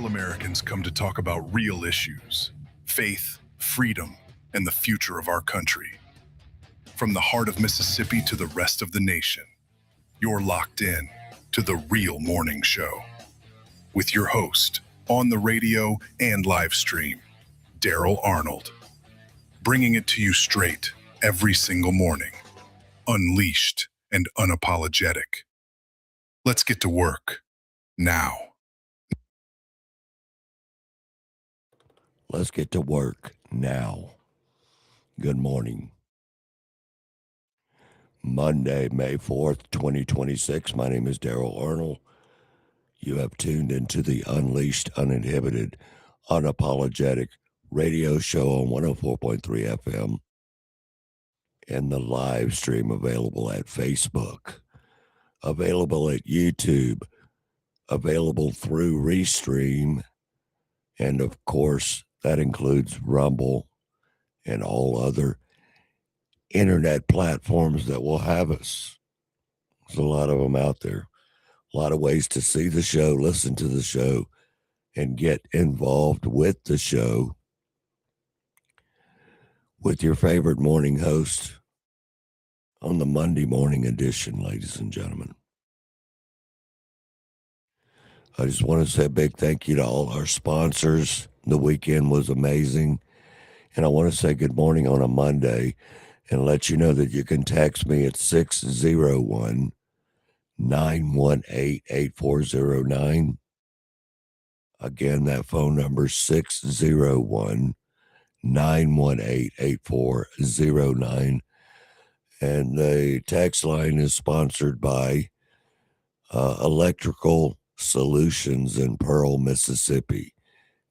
Real Americans come to talk about real issues: faith, freedom, and the future of our country. From the heart of Mississippi to the rest of the nation, you're locked in to The Real Morning Show with your host on the radio and live stream, Daryl Arnold, bringing it to you straight every single morning, unleashed and unapologetic. Let's get to work now. Let's get to work now. Good morning. Monday, May 4th, 2026. My name is Daryl Arnold. You have tuned into the Unleashed, Uninhibited, Unapologetic radio show on 104.3 FM and the live stream available at Facebook, available at YouTube, available through Restream, and of course, that includes Rumble and all other internet platforms that will have us. There's a lot of them out there. A lot of ways to see the show, listen to the show, and get involved with the show with your favorite morning host on the Monday morning edition, ladies and gentlemen. I just want to say a big thank you to all our sponsors. The weekend was amazing. And I want to say good morning on a Monday and let you know that you can text me at 601-918-8409. Again, that phone number is 601-918-8409. And the text line is sponsored by Electrical Solutions in Pearl, Mississippi.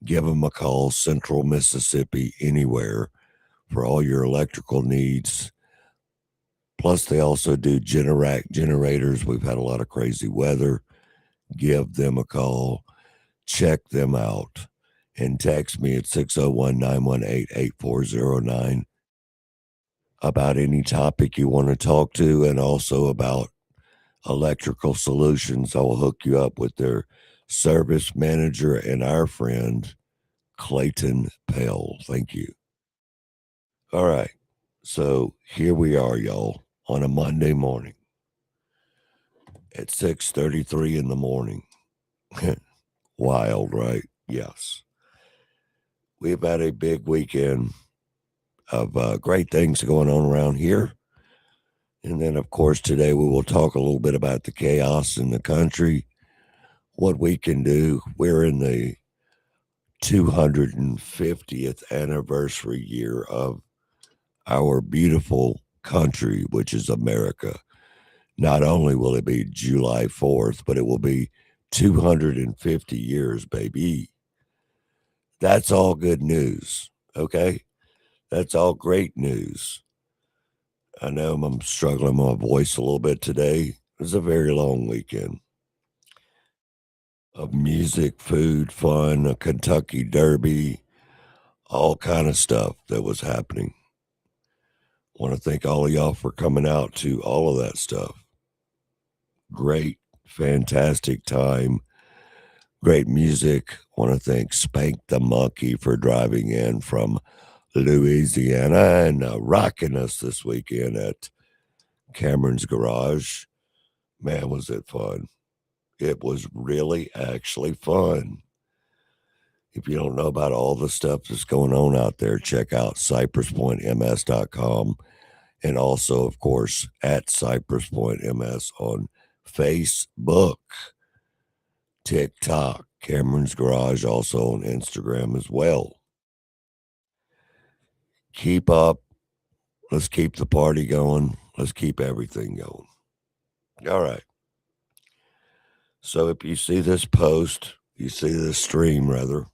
Give them a call, Central Mississippi, anywhere, for all your electrical needs. Plus, they also do generators. We've had a lot of crazy weather. Give them a call. Check them out. And text me at 601-918-8409 about any topic you want to talk to, and also about electrical solutions. I will hook you up with their service manager and our friend, Clayton Pell. Thank you. All right. So here we are, y'all, on a Monday morning at 6:33 in the morning. Wild, right? Yes. We've had a big weekend of great things going on around here. And then, of course, today we will talk a little bit about the chaos in the country, what we can do. We're in the 250th anniversary year of our beautiful country, which is America. Not only will it be July 4th, but it will be 250 years, baby. That's all good news, okay? That's all great news. I know I'm struggling with my voice a little bit today. It was a very long weekend of music, food, fun, a Kentucky Derby, all kind of stuff that was happening. I want to thank all of y'all for coming out to all of that stuff. Great, fantastic time. Great music. I want to thank Spank the Monkey for driving in from Louisiana and rocking us this weekend at Cameron's Garage. Man, was it fun. It was really actually fun. If you don't know about all the stuff that's going on out there, check out cypresspointms.com, and also, of course, at cypresspointms on Facebook, TikTok, Cameron's Garage, also on Instagram as well. Keep up. Let's keep the party going. Let's keep everything going. All right. So if you see this post, you see this stream rather,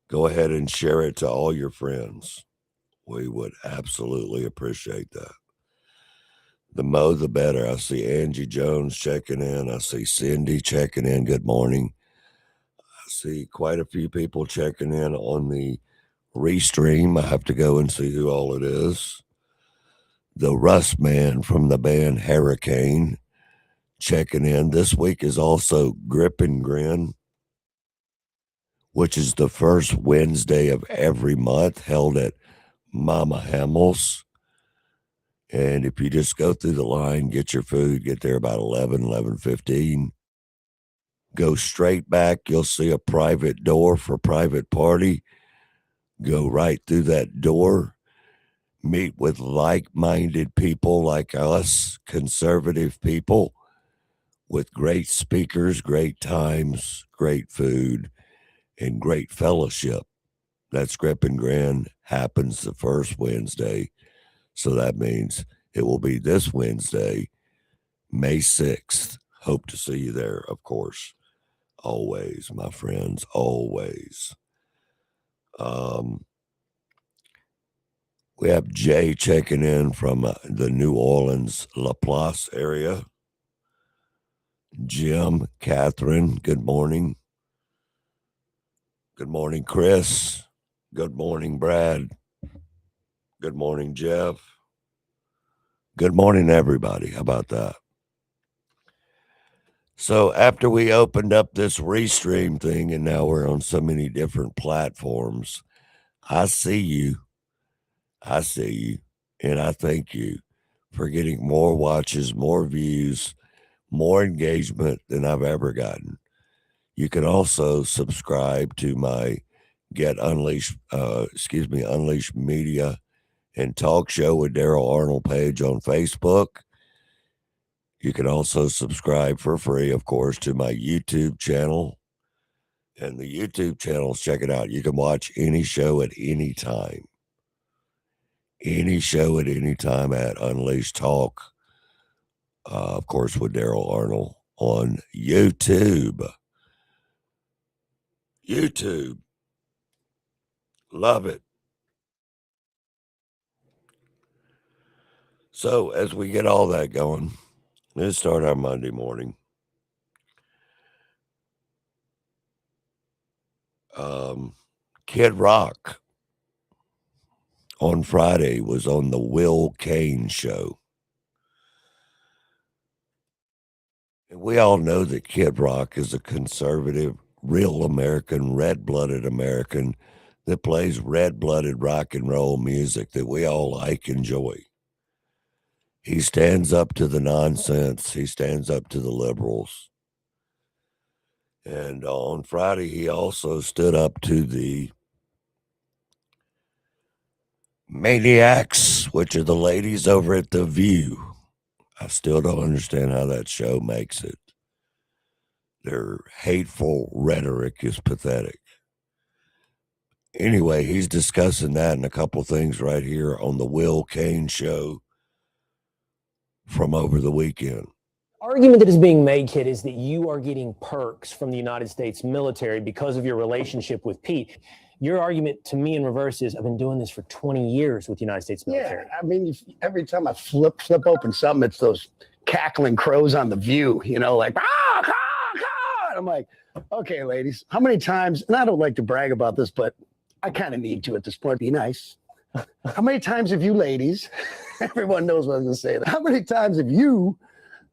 go ahead and share it to all your friends. We would absolutely appreciate that. The more, the better. I see Angie Jones checking in. I see Cindy checking in. Good morning. I see quite a few people checking in on the Restream. I have to go and see who all it is. The Rust Man from the band Hurricane checking in. This week is also Grip and Grin. which is the first Wednesday of every month, held at Mama Hamels. And if you just go through the line, get your food, get there about 11:15, go straight back, you'll see a private door for private party. Go right through that door, meet with like-minded people like us, conservative people, with great speakers, great times, great food, and great fellowship. That Script and Grin happens the first Wednesday. So that means it will be this Wednesday, May 6th. Hope to see you there, of course. Always, my friends, always. We have Jay checking in from the New Orleans La Place area. Jim, Catherine, good morning. Good morning, Chris. Good morning, Brad. Good morning, Jeff. Good morning, everybody. How about that? So after we opened up this Restream thing and now we're on so many different platforms, I see you. I see you. And I thank you for getting more watches, more views, more engagement than I've ever gotten. You can also subscribe to my Unleashed Media and Talk Show with Daryl Arnold page on Facebook. You can also subscribe for free, of course, to my YouTube channel. And the YouTube channels, check it out. You can watch any show at any time. Any show at any time at Unleashed Talk, of course, with Daryl Arnold on YouTube. YouTube. Love it. So as we get all that going, let's start our Monday morning. Kid Rock on Friday was on the Will Kane show. And we all know that Kid Rock is a conservative, real American, red-blooded American that plays red-blooded rock and roll music that we all like, enjoy. He stands up to the nonsense. He stands up to the liberals. And on Friday, he also stood up to the maniacs, which are the ladies over at The View. I still don't understand how that show makes it. Their hateful rhetoric is pathetic. Anyway, he's discussing that and a couple things right here on the Will Kane show from over the weekend. Argument that is being made, Kid, is that you are getting perks from the United States military because of your relationship with Pete. Your argument to me in reverse is, I've been doing this for 20 years with the United States military. Yeah, I mean, every time I flip open something, it's those cackling crows on The View, like, I'm like, okay, ladies, how many times, and I don't like to brag about this, but I kind of need to at this point, be nice. How many times have you ladies, everyone knows what I'm going to say, how many times have you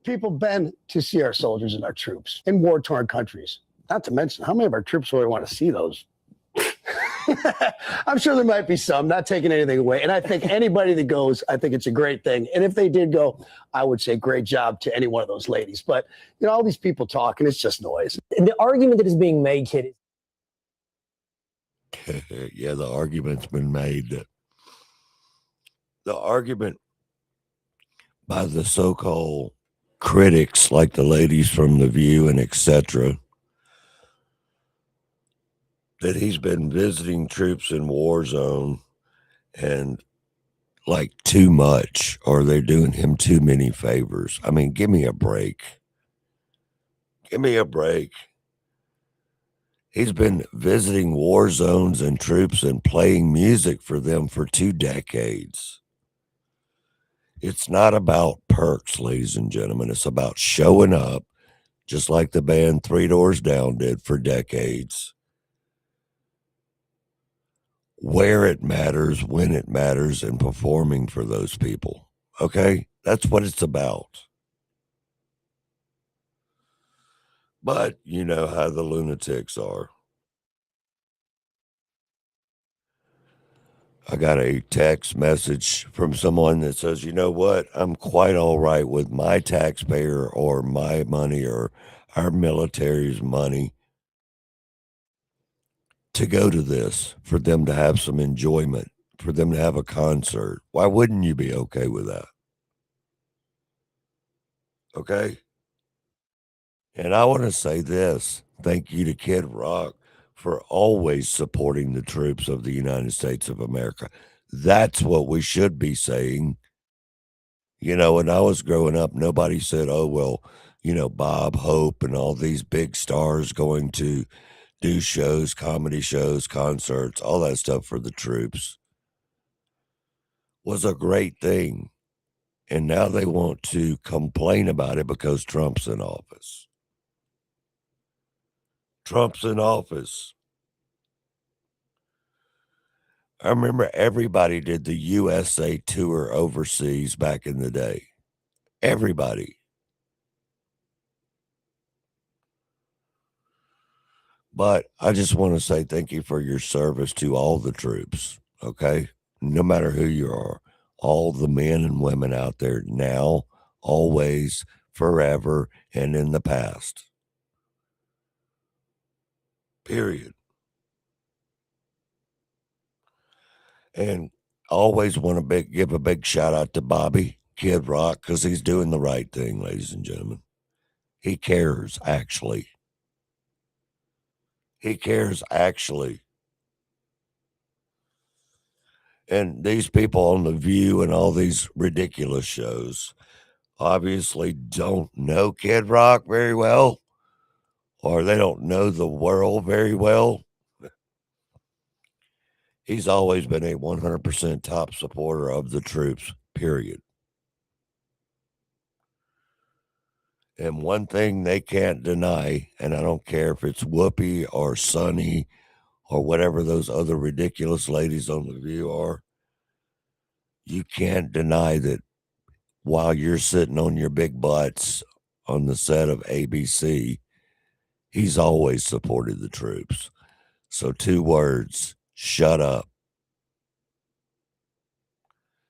people been to see our soldiers and our troops in war-torn countries? Not to mention, how many of our troops really want to see those? I'm sure there might be some, not taking anything away. And I think anybody that goes, I think it's a great thing. And if they did go, I would say great job to any one of those ladies. But, all these people talking, it's just noise. The argument that is being made, Kid. Yeah, the argument's been made that the argument by the so-called critics like the ladies from The View and etc., that he's been visiting troops in war zone and like too much, or they're doing him too many favors. I mean, give me a break. Give me a break. He's been visiting war zones and troops and playing music for them for 2 decades. It's not about perks, ladies and gentlemen. It's about showing up, just like the band Three Doors Down did for decades. Where it matters, when it matters, and performing for those people. Okay? That's what it's about. But you know how the lunatics are. I got a text message from someone that says, you know what? I'm quite all right with my taxpayer or my money or our military's money to go to this, for them to have some enjoyment, for them to have a concert. Why wouldn't you be okay with that? Okay? And I want to say this. Thank you to Kid Rock for always supporting the troops of the United States of America. That's what we should be saying. You know, when I was growing up, nobody said, oh, well, you know, Bob Hope and all these big stars going to do shows, comedy shows, concerts, all that stuff for the troops was a great thing. And now they want to complain about it because Trump's in office. Trump's in office. I remember everybody did the USA tour overseas back in the day. Everybody. But I just want to say thank you for your service to all the troops, okay? No matter who you are, all the men and women out there now, always, forever, and in the past. Period. And I always want to give a big shout out to Bobby, Kid Rock, because he's doing the right thing, ladies and gentlemen. He cares, actually. He cares, actually. And these people on The View and all these ridiculous shows obviously don't know Kid Rock very well, or they don't know the world very well. He's always been a 100% top supporter of the troops, period. And one thing they can't deny, and I don't care if it's Whoopi or Sonny or whatever those other ridiculous ladies on The View are, you can't deny that while you're sitting on your big butts on the set of ABC, he's always supported the troops. So 2 words, shut up.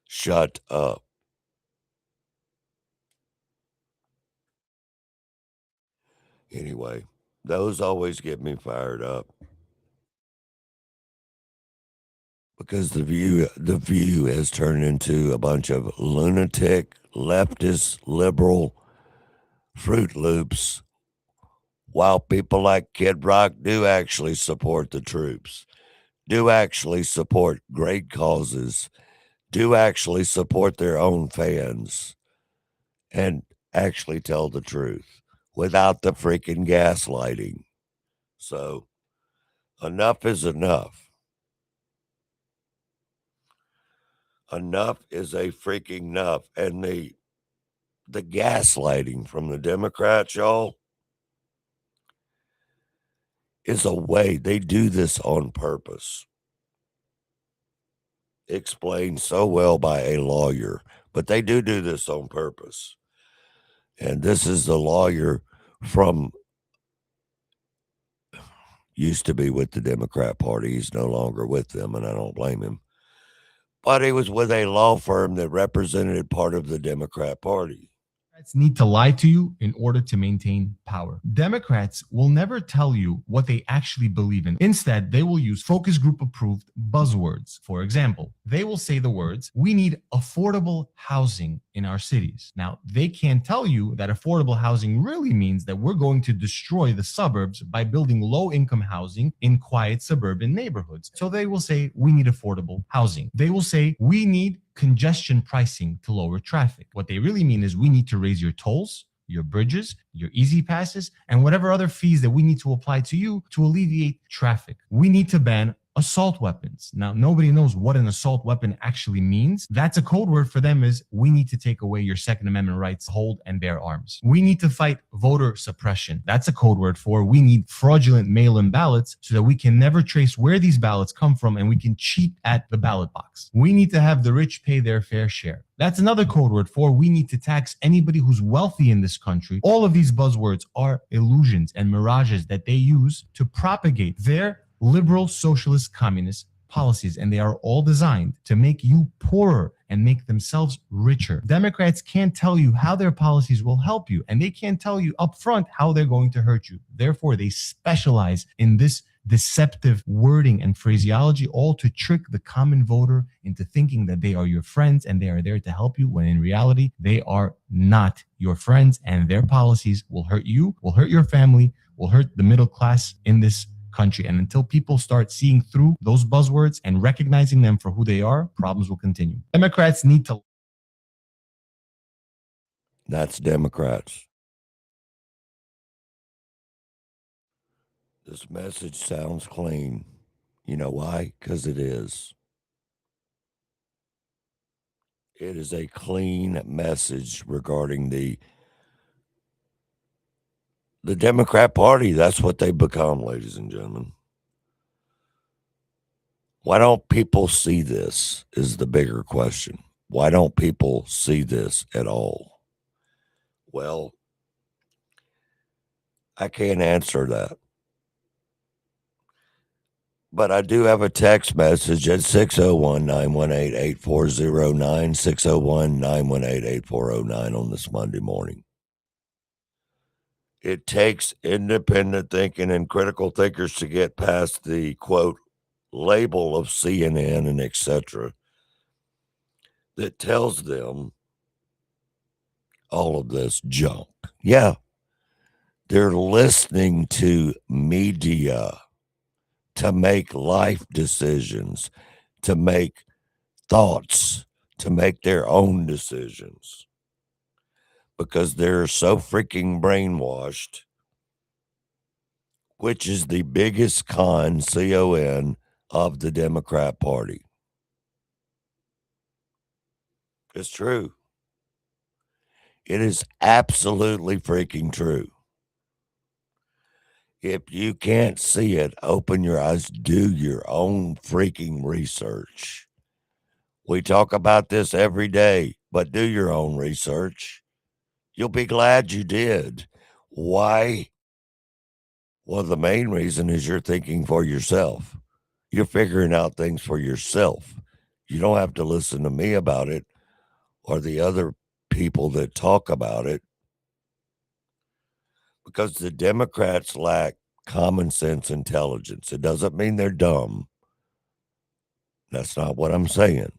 Shut up. Anyway, those always get me fired up. Because the view has turned into a bunch of lunatic, leftist, liberal Fruit Loops, while people like Kid Rock do actually support the troops, do actually support great causes, do actually support their own fans, and actually tell the truth without the freaking gaslighting. So enough is enough. Enough is a freaking enough. And the gaslighting from the Democrats, y'all, is a way. They do this on purpose. Explained so well by a lawyer, but they do this on purpose. And this is the lawyer from, used to be with the Democrat Party. He's no longer with them, and I don't blame him. But he was with a law firm that represented part of the Democrat Party. Democrats need to lie to you in order to maintain power. Democrats will never tell you what they actually believe in. Instead, they will use focus group approved buzzwords. For example, they will say the words, we need affordable housing in our cities. Now, they can't tell you that affordable housing really means that we're going to destroy the suburbs by building low-income housing in quiet suburban neighborhoods. So they will say, we need affordable housing. They will say, we need congestion pricing to lower traffic. What they really mean is we need to raise your tolls, your bridges, your easy passes, and whatever other fees that we need to apply to you to alleviate traffic. We need to ban assault weapons. Now, nobody knows what an assault weapon actually means. That's a code word for them is we need to take away your Second Amendment rights to hold and bear arms. We need to fight voter suppression. That's a code word for we need fraudulent mail-in ballots so that we can never trace where these ballots come from and we can cheat at the ballot box. We need to have the rich pay their fair share. That's another code word for we need to tax anybody who's wealthy in this country. All of these buzzwords are illusions and mirages that they use to propagate their liberal, socialist, communist policies, and they are all designed to make you poorer and make themselves richer. Democrats can't tell you how their policies will help you, and they can't tell you upfront how they're going to hurt you. Therefore, they specialize in this deceptive wording and phraseology, all to trick the common voter into thinking that they are your friends and they are there to help you, when in reality, they are not your friends, and their policies will hurt you, will hurt your family, will hurt the middle class in this country. And until people start seeing through those buzzwords and recognizing them for who they are, problems will continue. Democrats need to. That's Democrats. This message sounds clean. You know why? Because it is. It is a clean message regarding the Democrat Party. That's what they've become, ladies and gentlemen. Why don't people see this is the bigger question. Why don't people see this at all? Well, I can't answer that. But I do have a text message at 601-918-8409, 601-918-8409 on this Monday morning. It takes independent thinking and critical thinkers to get past the, quote, label of CNN and etc. that tells them all of this junk. Yeah, they're listening to media to make life decisions, to make thoughts, to make their own decisions, because they're so freaking brainwashed, which is the biggest con, C-O-N, of the Democrat Party. It's true. It is absolutely freaking true. If you can't see it, open your eyes, do your own freaking research. We talk about this every day, but do your own research. You'll be glad you did. Why? Well, the main reason is you're thinking for yourself. You're figuring out things for yourself. You don't have to listen to me about it or the other people that talk about it, because the Democrats lack common sense intelligence. It doesn't mean they're dumb. That's not what I'm saying.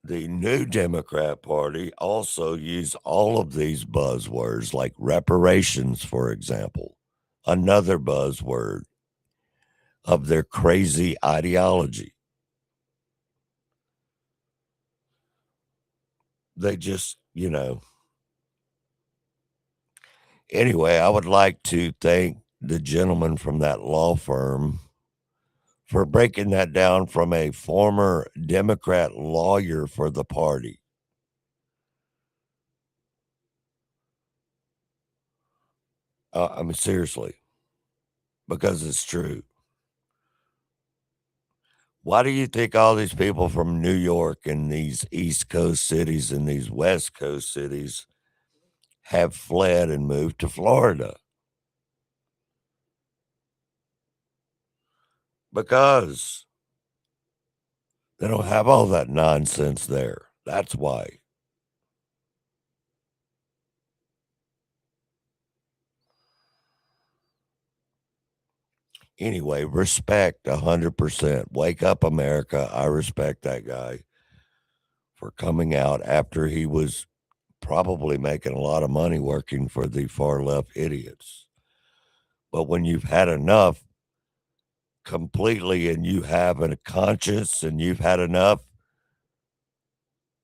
The new Democrat Party also use all of these buzzwords, like reparations, for example, another buzzword of their crazy ideology. They just, Anyway, I would like to thank the gentleman from that law firm for breaking that down from a former Democrat lawyer for the party. I mean, seriously, because it's true. Why do you think all these people from New York and these East Coast cities and these West Coast cities have fled and moved to Florida? Because they don't have all that nonsense there. That's why. Anyway, respect 100%. Wake up, America. I respect that guy for coming out after he was probably making a lot of money working for the far left idiots. But when you've had enough completely and you have a conscience and you've had enough,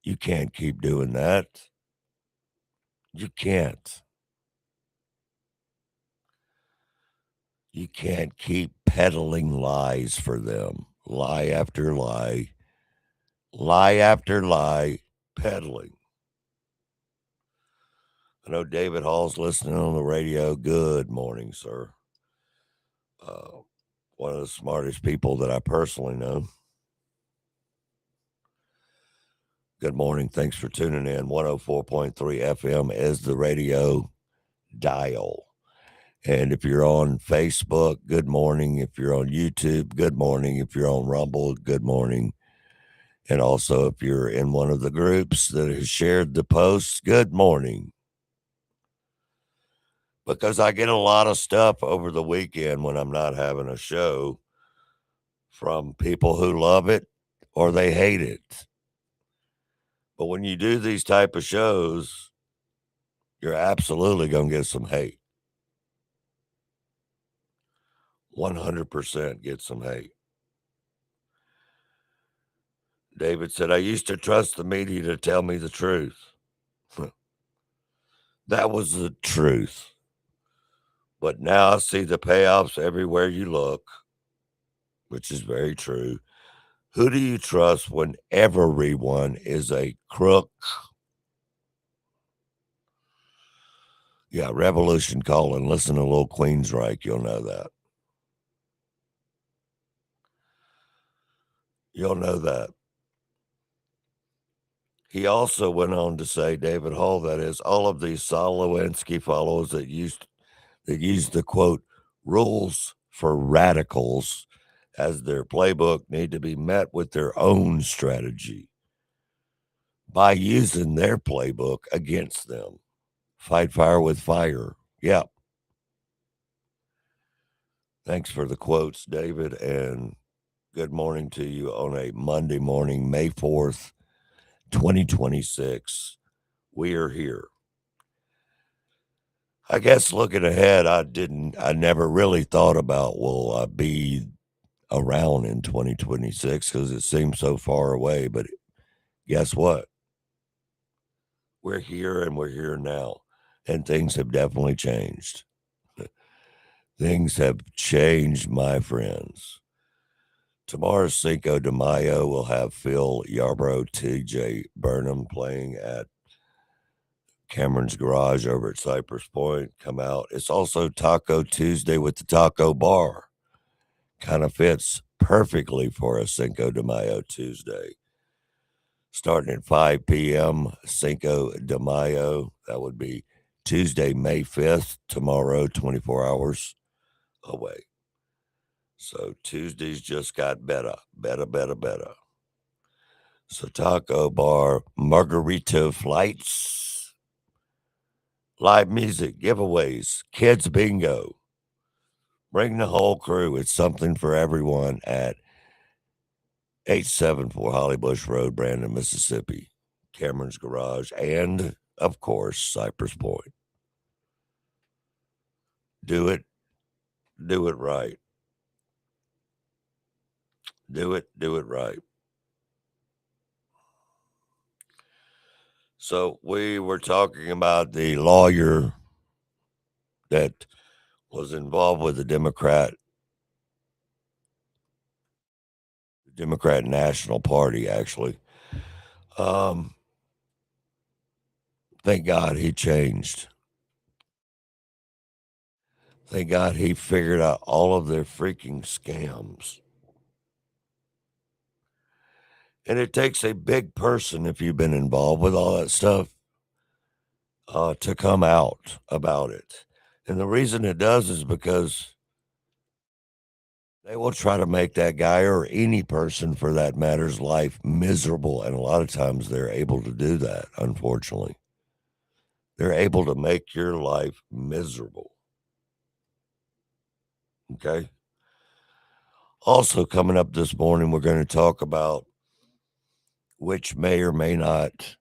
you can't keep doing that. You can't. You can't keep peddling lies for them. Lie after lie. Lie after lie. Peddling. I know David Hall's listening on the radio. Good morning, sir. One of the smartest people that I personally know. Good morning. Thanks for tuning in. 104.3 FM is the radio dial. And if you're on Facebook, good morning. If you're on YouTube, good morning. If you're on Rumble, good morning. And also, if you're in one of the groups that has shared the posts, good morning. Because I get a lot of stuff over the weekend when I'm not having a show from people who love it or they hate it. But when you do these type of shows, you're absolutely going to get some hate. 100% get some hate. David said, I used to trust the media to tell me the truth. That was the truth. But now I see the payoffs everywhere you look, which is very true. Who do you trust when everyone is a crook? Yeah, Revolution calling. Listen to Lil Queensryche. You'll know that. You'll know that. He also went on to say, David Hall, that is, all of these Saul Lewinsky followers that used the quote rules for radicals as their playbook need to be met with their own strategy by using their playbook against them. Fight fire with fire. Yep. Thanks for the quotes, David, and good morning to you on a Monday morning, May 4th, 2026. We are here. I guess looking ahead, I never really thought about, will I be around in 2026 because it seems so far away. But guess what? We're here and we're here now. And things have definitely changed. Things have changed, my friends. Tomorrow's Cinco de Mayo will have Phil Yarbrough, TJ Burnham playing at Cameron's Garage over at Cypress Point. Come out. It's also Taco Tuesday with the Taco Bar. Kind of fits perfectly for a Cinco de Mayo Tuesday. Starting at 5 p.m., Cinco de Mayo. That would be Tuesday, May 5th, tomorrow, 24 hours away. So Tuesdays just got better. So Taco Bar, margarita flights, live music, giveaways, kids bingo. Bring the whole crew. It's something for everyone at 874 Holly Bush Road, Brandon, Mississippi. Cameron's Garage, and, of course, Cypress Point. Do it right. Do it right. So we were talking about the lawyer that was involved with the Democrat National Party, actually. Thank God he changed. Thank God he figured out all of their freaking scams. And it takes a big person, if you've been involved with all that stuff, to come out about it. And the reason it does is because they will try to make that guy or any person for that matter's life miserable. And a lot of times they're able to do that, unfortunately. They're able to make your life miserable. Okay? Also, coming up this morning, we're going to talk about which may or may not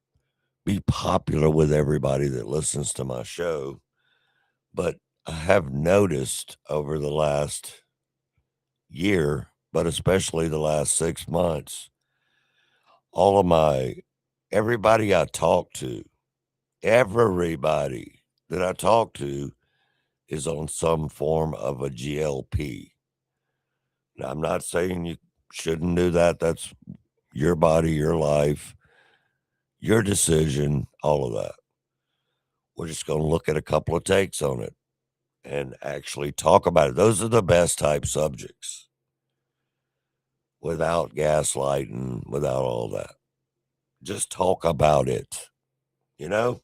be popular with everybody that listens to my show. But I have noticed over the last year, but especially the last 6 months, everybody I talk to, everybody that I talk to is on some form of a GLP. Now, I'm not saying you shouldn't do that. That's your body, your life, your decision, all of that. We're just going to look at a couple of takes on it and actually talk about it. Those are the best type subjects without gaslighting, without all that. Just talk about it, you know?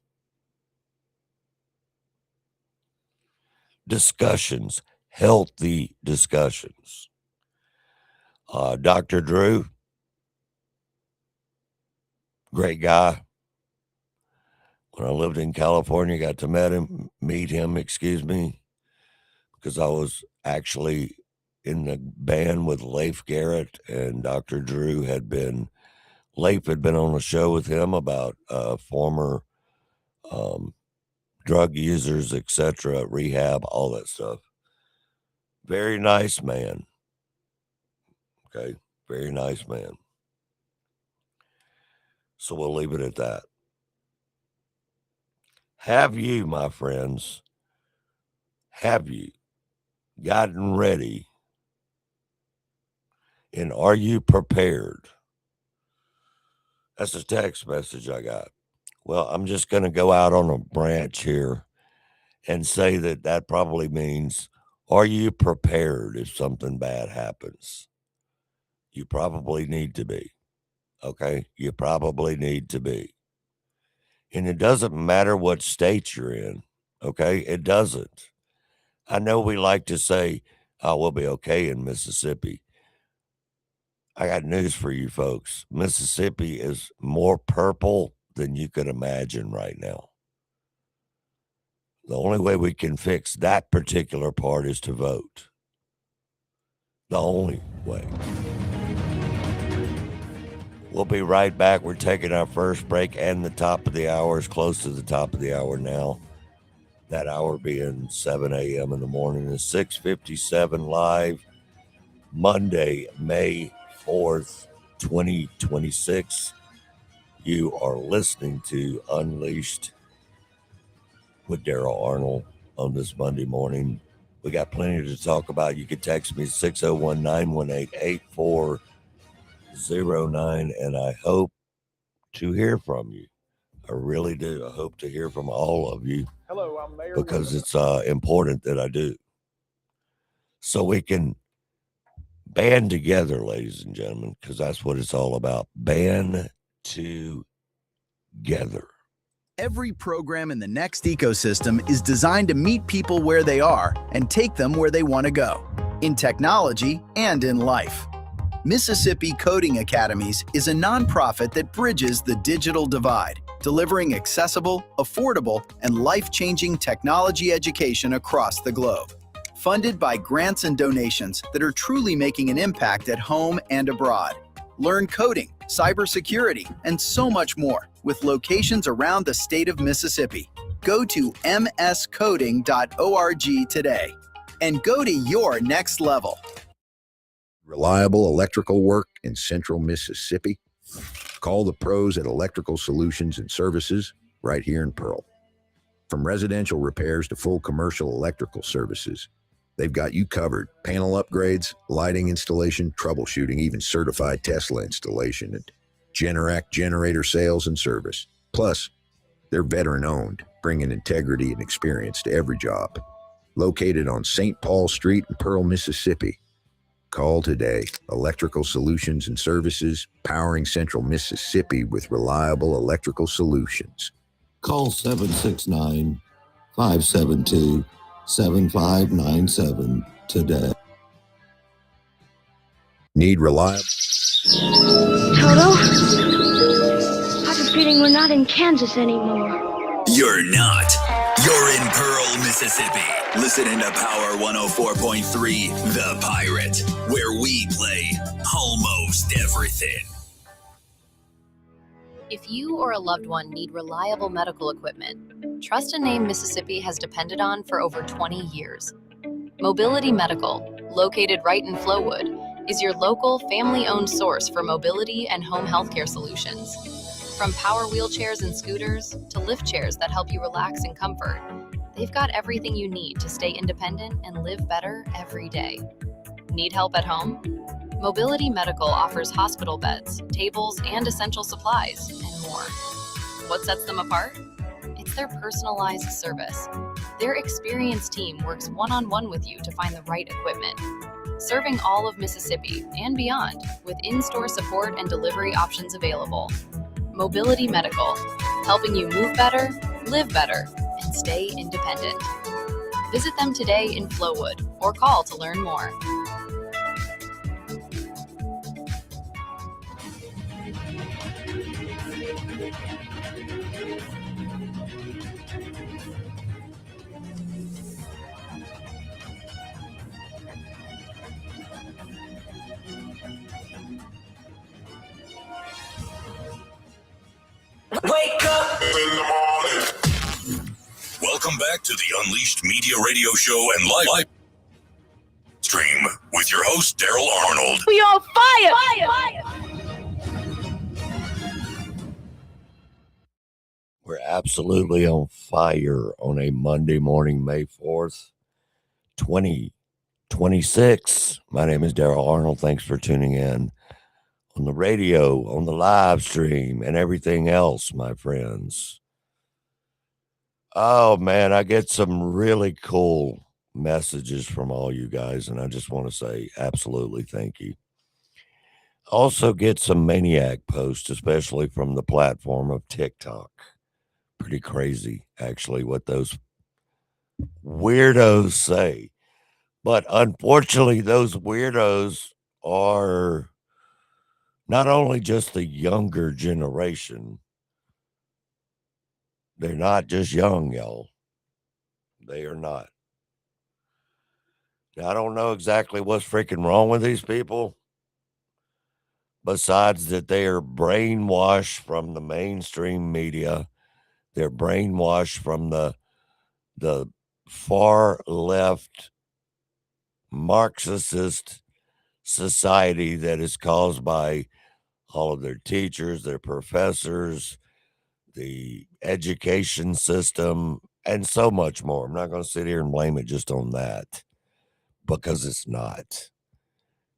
discussions, healthy discussions. Dr. Drew, great guy. When I lived in California, got to meet him, because I was actually in the band with Leif Garrett, and Dr. Drew Leif had been on a show with him about former drug users, etc., rehab, all that stuff. Very nice man. Okay, very nice man. So we'll leave it at that. Have you, my friends, gotten ready? And are you prepared? That's a text message I got. Well, I'm just going to go out on a branch here and say that probably means, are you prepared if something bad happens? You probably need to be. Okay? You probably need to be. And it doesn't matter what state you're in. Okay? It doesn't. I know we like to say, oh, we'll be okay in Mississippi. I got news for you folks. Mississippi is more purple than you could imagine right now. The only way we can fix that particular part is to vote. The only way. We'll be right back. We're taking our first break, and the top of the hour is close to the top of the hour now. That hour being 7 a.m. in the morning is 6:57 live, Monday, May 4th, 2026. You are listening to Unleashed with Daryl Arnold on this Monday morning. We got plenty to talk about. You can text me 601-918-8409, and I hope to hear from you. I really do. I hope to hear from all of you. Hello, I'm Mayor because it's important that I do. So we can band together, ladies and gentlemen, because that's what it's all about. Band together. Every program in the Next ecosystem is designed to meet people where they are and take them where they want to go, in technology and in life. Mississippi Coding Academies is a nonprofit that bridges the digital divide, delivering accessible, affordable, and life-changing technology education across the globe. Funded by grants and donations that are truly making an impact at home and abroad. Learn coding, cybersecurity, and so much more with locations around the state of Mississippi. Go to mscoding.org today and go to your next level. Reliable electrical work in central Mississippi? Call the pros at Electrical Solutions and Services right here in Pearl. From residential repairs to full commercial electrical services, they've got you covered. Panel upgrades, lighting installation, troubleshooting, even certified Tesla installation, and Generac generator sales and service. Plus, they're veteran-owned, bringing integrity and experience to every job. Located on St. Paul Street in Pearl, Mississippi. Call today. Electrical Solutions and Services, powering Central Mississippi with reliable electrical solutions. Call 769-572-7597 today. Need reliable? Toto? I have a feeling we're not in Kansas anymore. You're not. You're in Pearl, Mississippi. Listening to Power 104.3, The Pirate, where we play almost everything. If you or a loved one need reliable medical equipment, trust a name Mississippi has depended on for over 20 years. Mobility Medical, located right in Flowood, is your local family-owned source for mobility and home healthcare solutions. From power wheelchairs and scooters to lift chairs that help you relax in comfort, they've got everything you need to stay independent and live better every day. Need help at home? Mobility Medical offers hospital beds, tables, and essential supplies, and more. What sets them apart? It's their personalized service. Their experienced team works one-on-one with you to find the right equipment. Serving all of Mississippi and beyond with in-store support and delivery options available. Mobility Medical, helping you move better, live better, and stay independent. Visit them today in Flowood or call to learn more. Wake up in the morning. Welcome back to the Unleashed Media Radio Show and live stream with your host, Daryl Arnold. We on fire! We're absolutely on fire on a Monday morning, May 4th, 2026. My name is Daryl Arnold. Thanks for tuning in on the radio, on the live stream, and everything else, my friends. Oh, man, I get some really cool messages from all you guys, and I just want to say absolutely thank you. Also get some maniac posts, especially from the platform of TikTok. Pretty crazy, actually, what those weirdos say. But unfortunately, those weirdos are not only just the younger generation, they're not just young, y'all. They are not. Now, I don't know exactly what's freaking wrong with these people, besides that they are brainwashed from the mainstream media. They're brainwashed from the far left Marxist society that is caused by all of their teachers, their professors, the education system, and so much more. I'm not going to sit here and blame it just on that, because it's not.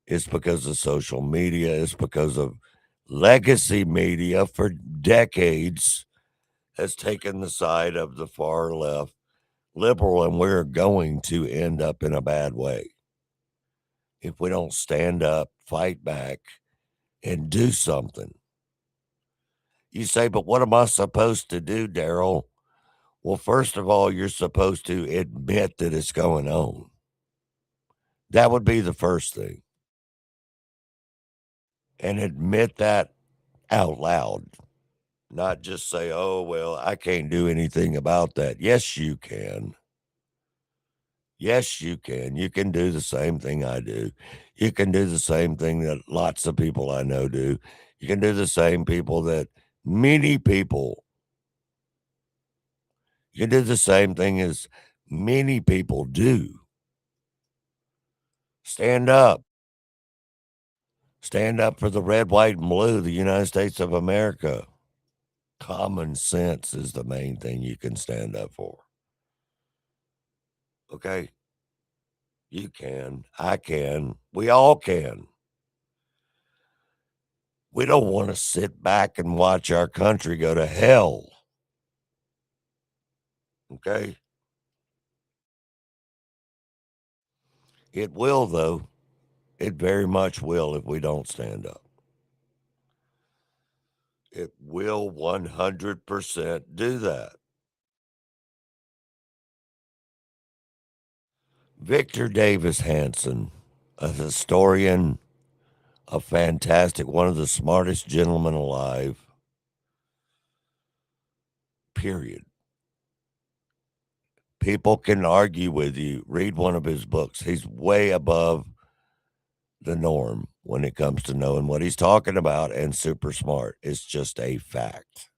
It's because of social media. It's because of legacy media for decades has taken the side of the far left liberal, and we're going to end up in a bad way if we don't stand up, fight back, and do something. You say, but what am I supposed to do, Daryl? Well, first of all, you're supposed to admit that it's going on. That would be the first thing. And admit that out loud. Not just say, oh, well, I can't do anything about that. Yes, you can. Yes, you can. You can do the same thing I do. You can do the same thing that lots of people I know do. You can do the same people that many people. You can do the same thing as many people do. Stand up. Stand up for the red, white, and blue, the United States of America. Common sense is the main thing you can stand up for. Okay? You can. I can. We all can. We don't want to sit back and watch our country go to hell. Okay? It will, though. It very much will if we don't stand up. It will 100% do that. Victor Davis Hanson, a historian, a fantastic, one of the smartest gentlemen alive, period. People can argue with you. Read one of his books. He's way above the norm when it comes to knowing what he's talking about, and super smart. It's just a fact.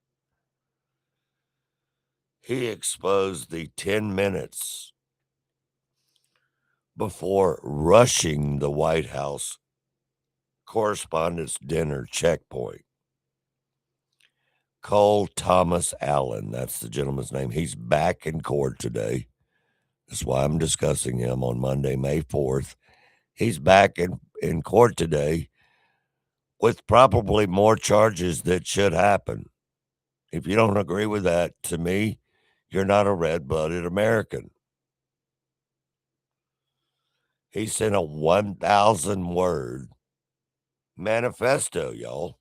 He exposed the 10 minutes before rushing the White House Correspondents' Dinner checkpoint. Cole Thomas Allen, that's the gentleman's name. He's back in court today. That's why I'm discussing him on Monday, May 4th. He's back in court today with probably more charges that should happen. If you don't agree with that, to me, you're not a red-blooded American. He sent a 1,000-word manifesto, y'all.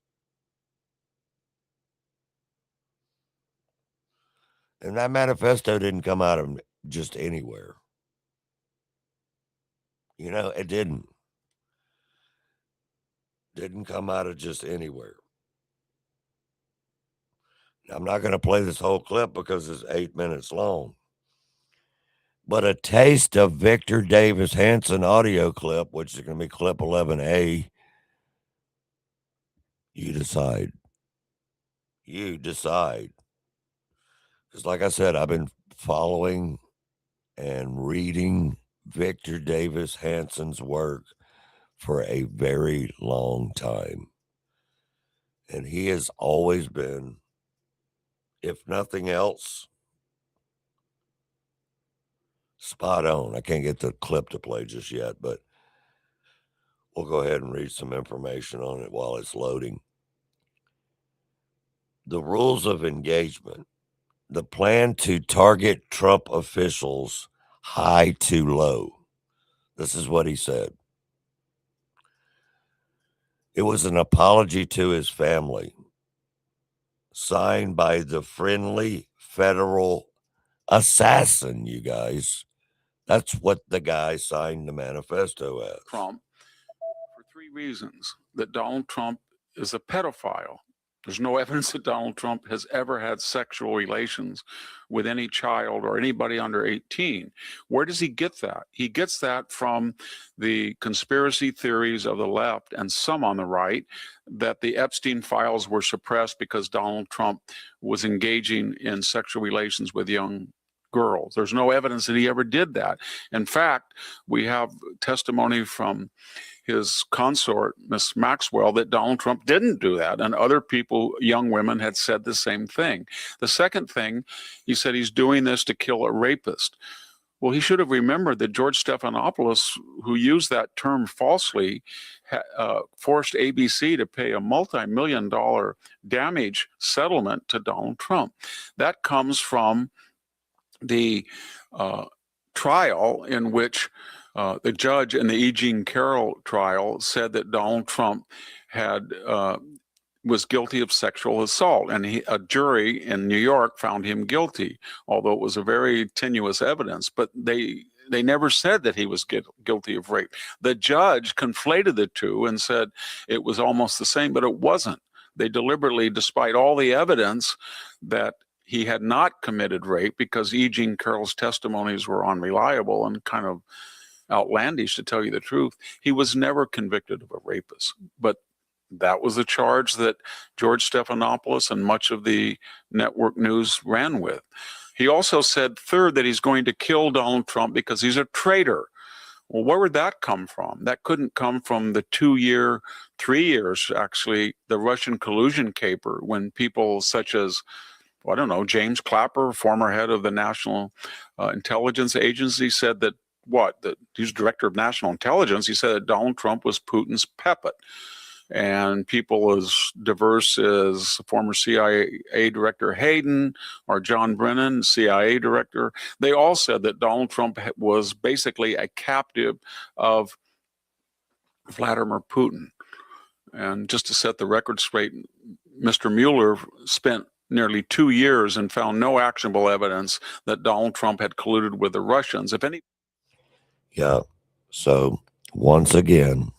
And that manifesto didn't come out of just anywhere. You know, it didn't come out of just anywhere. I'm not going to play this whole clip because it's 8 minutes long. But a taste of Victor Davis Hanson audio clip, which is going to be clip 11A. You decide. You decide. Because like I said, I've been following and reading Victor Davis Hanson's work for a very long time. And he has always been, if nothing else, spot on. I can't get the clip to play just yet, but we'll go ahead and read some information on it while it's loading. The rules of engagement. The plan to target Trump officials high to low. This is what he said. It was an apology to his family, signed by the friendly federal assassin, you guys. That's what the guy signed the manifesto as. Trump for three reasons: that Donald Trump is a pedophile. There's no evidence that Donald Trump has ever had sexual relations with any child or anybody under 18. Where does he get that? He gets that from the conspiracy theories of the left and some on the right that the Epstein files were suppressed because Donald Trump was engaging in sexual relations with young girls. There's no evidence that he ever did that. In fact, we have testimony from his consort, Miss Maxwell, that Donald Trump didn't do that. And other people, young women, had said the same thing. The second thing, he said he's doing this to kill a rapist. Well, he should have remembered that George Stephanopoulos, who used that term falsely, forced ABC to pay a multi-million-dollar damage settlement to Donald Trump. That comes from the trial in which the judge in the E. Jean Carroll trial said that Donald Trump was guilty of sexual assault, and a jury in New York found him guilty, although it was a very tenuous evidence. But they never said that he was guilty of rape. The judge conflated the two and said it was almost the same, but it wasn't. They deliberately, despite all the evidence that he had not committed rape, because E. Jean Carroll's testimonies were unreliable and kind of outlandish, to tell you the truth, he was never convicted of a rapist. But that was the charge that George Stephanopoulos and much of the network news ran with. He also said, third, that he's going to kill Donald Trump because he's a traitor. Well, where would that come from? That couldn't come from the 3 years, actually, the Russian collusion caper, when people such as, I don't know, James Clapper, former head of the National Intelligence Agency, said that he's director of national intelligence. He said that Donald Trump was Putin's puppet. And people as diverse as former CIA Director Hayden or John Brennan, CIA Director, they all said that Donald Trump was basically a captive of Vladimir Putin. And just to set the record straight, Mr. Mueller spent nearly 2 years and found no actionable evidence that Donald Trump had colluded with the Russians. If any. Yeah. So once again,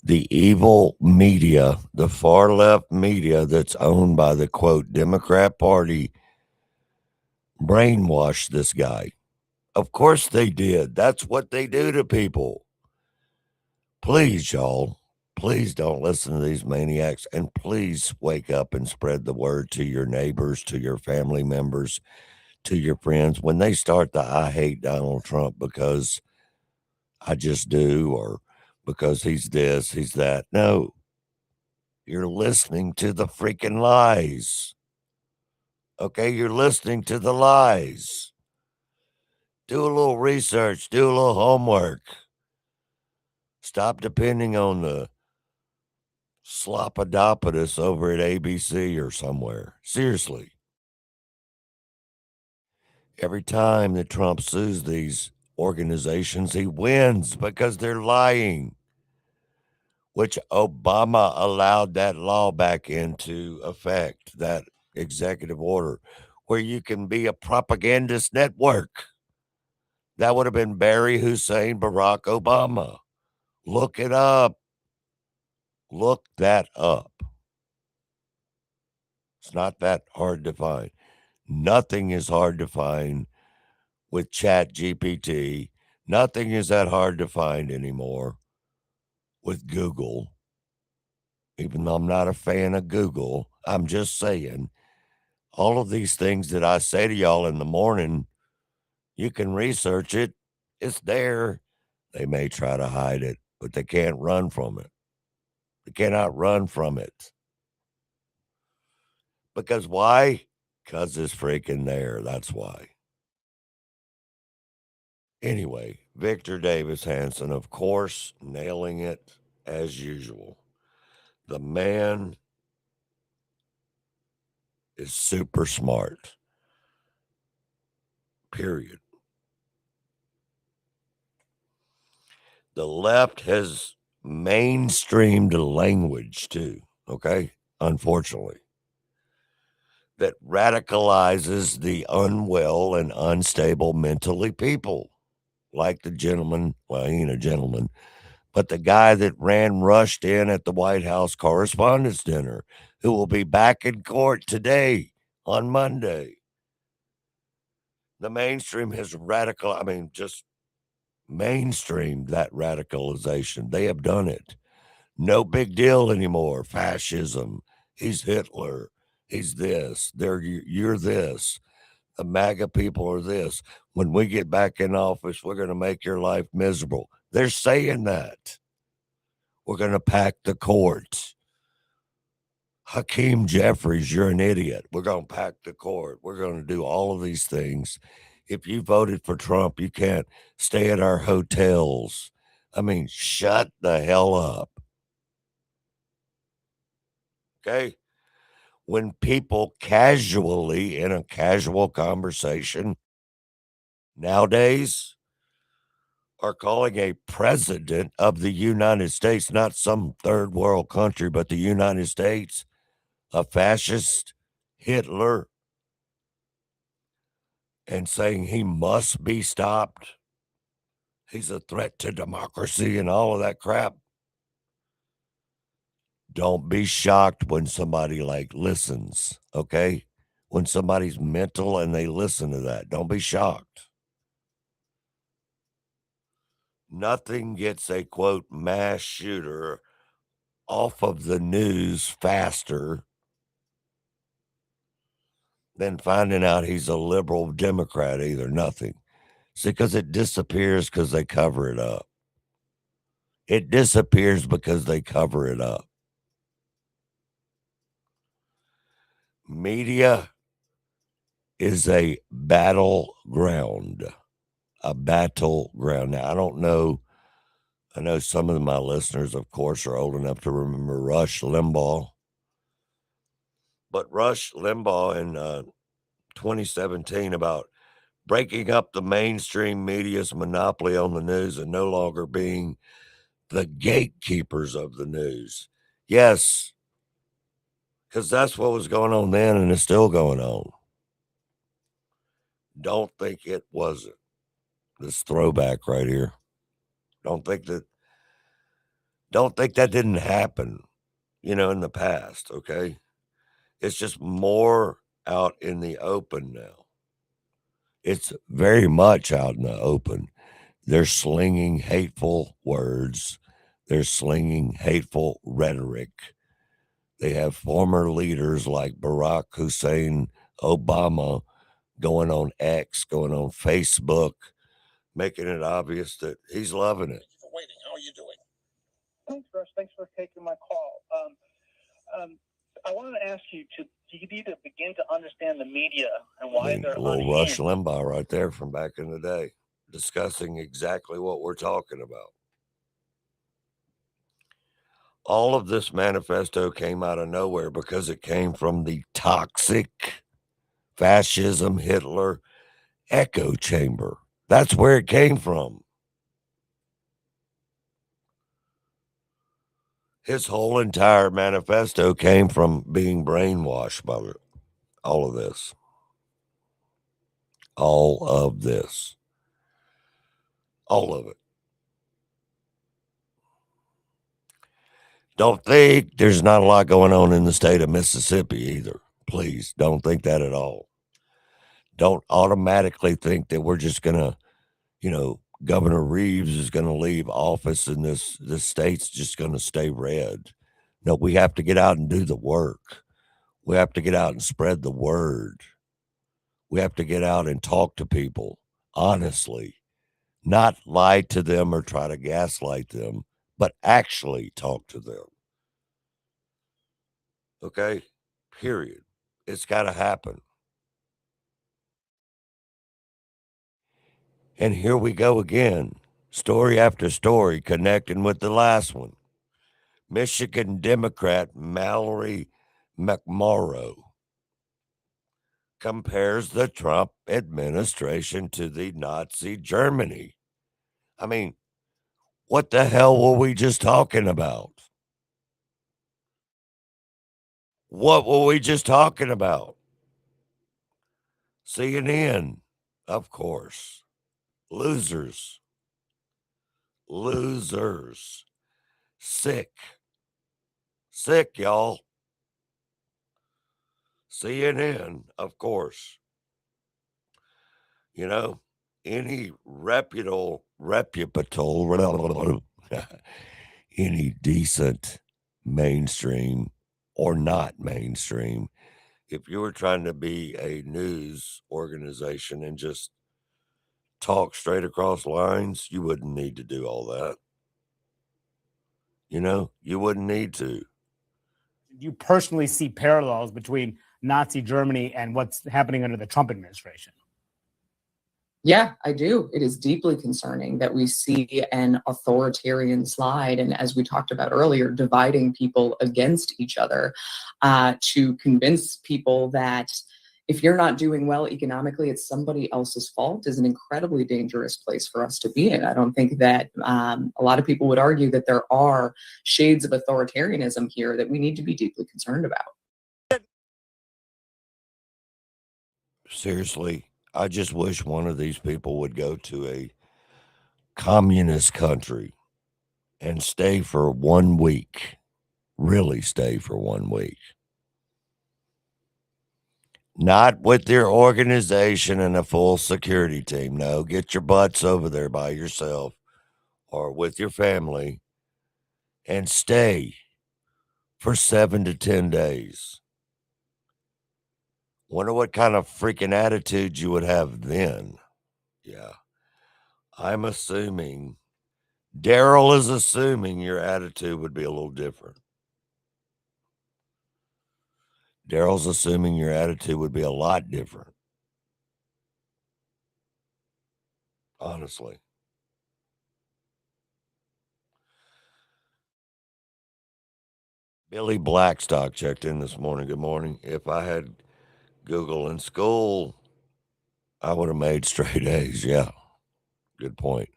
the evil media, the far left media that's owned by the quote Democrat Party, brainwashed this guy. Of course they did. That's what they do to people. Please, y'all, please don't listen to these maniacs, and please wake up and spread the word to your neighbors, to your family members, to your friends. When they start the I hate Donald Trump because I just do, or because he's this, he's that. No, you're listening to the freaking lies. Okay, you're listening to the lies. Do a little research, do a little homework. Stop depending on the Slopodopotis over at ABC or somewhere. Seriously. Every time that Trump sues these organizations, he wins because they're lying, which Obama allowed that law back into effect, that executive order, where you can be a propagandist network. That would have been Barry Hussein, Barack Obama. Look it up. Look that up. It's not that hard to find. Nothing is hard to find with Chat GPT. Nothing is that hard to find anymore with Google. Even though I'm not a fan of Google, I'm just saying all of these things that I say to y'all in the morning, you can research it. It's there. They may try to hide it, but they can't run from it. They cannot run from it. Because why? Because it's freaking there. That's why. Anyway, Victor Davis Hanson, of course, nailing it as usual. The man is super smart. Period. The left has mainstreamed language too, okay? Unfortunately. That radicalizes the unwell and unstable mentally people. Like the gentleman, well, he ain't a gentleman, but the guy that rushed in at the White House Correspondents' Dinner, who will be back in court today on Monday. The mainstream has just mainstreamed that radicalization. They have done it. No big deal anymore. Fascism. He's Hitler. He's this. You're this. The MAGA people are this. When we get back in office, we're going to make your life miserable. They're saying that. We're going to pack the courts. Hakeem Jeffries, you're an idiot. We're going to pack the court. We're going to do all of these things. If you voted for Trump, you can't stay at our hotels. I mean, shut the hell up. Okay? When people casually, in a casual conversation, nowadays are calling a president of the United States, not some third world country, but the United States, a fascist, Hitler, and saying he must be stopped. He's a threat to democracy and all of that crap. Don't be shocked when somebody listens, okay? When somebody's mental and they listen to that, don't be shocked. Nothing gets a quote mass shooter off of the news faster than finding out he's a liberal Democrat either. Nothing. See, because it disappears because they cover it up. It disappears because they cover it up. Media is a battleground. A battleground. Now, I don't know. I know some of my listeners, of course, are old enough to remember Rush Limbaugh. But Rush Limbaugh in 2017 about breaking up the mainstream media's monopoly on the news and no longer being the gatekeepers of the news. Yes, because that's what was going on then and it's still going on. Don't think it wasn't. This throwback right here. Don't think that didn't happen, in the past, okay? It's just more out in the open now. It's very much out in the open. They're slinging hateful words. They're slinging hateful rhetoric. They have former leaders like Barack Hussein Obama going on X, going on Facebook, making it obvious that he's loving it. Thank you for waiting. How are you doing? Thanks, Rush. Thanks for taking my call. I wanted to ask you need to begin to understand the media and why they're a little unhinged. Rush Limbaugh right there from back in the day, discussing exactly what we're talking about. All of this manifesto came out of nowhere because it came from the toxic fascism Hitler echo chamber. That's where it came from. His whole entire manifesto came from being brainwashed by all of this. All of this. All of it. Don't think there's not a lot going on in the state of Mississippi either. Please don't think that at all. Don't automatically think that we're just going to, Governor Reeves is going to leave office and this state's just going to stay red. No, we have to get out and do the work. We have to get out and spread the word. We have to get out and talk to people honestly, not lie to them or try to gaslight them, but actually talk to them. Okay? Period. It's got to happen. And here we go again. Story after story connecting with the last one. Michigan Democrat Mallory McMorrow compares the Trump administration to the Nazi Germany. I mean, what the hell were we just talking about? What were we just talking about? CNN, of course. Losers. Sick, y'all. CNN, of course. Any reputable, any decent mainstream or not mainstream, if you were trying to be a news organization and just talk straight across lines, you wouldn't need to do all that. You wouldn't need to. You personally see parallels between Nazi Germany and what's happening under the Trump administration? Yeah, I do. It is deeply concerning that we see an authoritarian slide, and as we talked about earlier, dividing people against each other to convince people that if you're not doing well economically, it's somebody else's fault is an incredibly dangerous place for us to be in. I don't think that a lot of people would argue that there are shades of authoritarianism here that we need to be deeply concerned about. Seriously, I just wish one of these people would go to a communist country and stay for 1 week. Really stay for 1 week. Not with your organization and a full security team. No, get your butts over there by yourself or with your family and stay for 7 to 10 days. Wonder what kind of freaking attitude you would have then. Yeah. I'm assuming, Daryl is assuming your attitude would be a little different. Daryl's assuming your attitude would be a lot different. Honestly. Billy Blackstock checked in this morning. Good morning. If I had Google in school, I would have made straight A's. Yeah. Good point.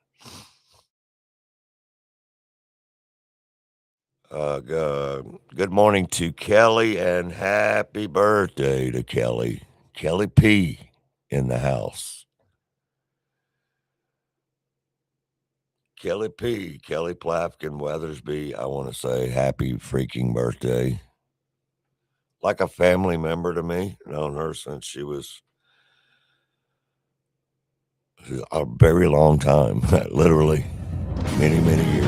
Good morning to Kelly and happy birthday to Kelly. Kelly P in the house. Kelly P, Kelly Plafkin Weathersby, I want to say happy freaking birthday. Like a family member to me. Known her since she was a very long time. Literally many, many years.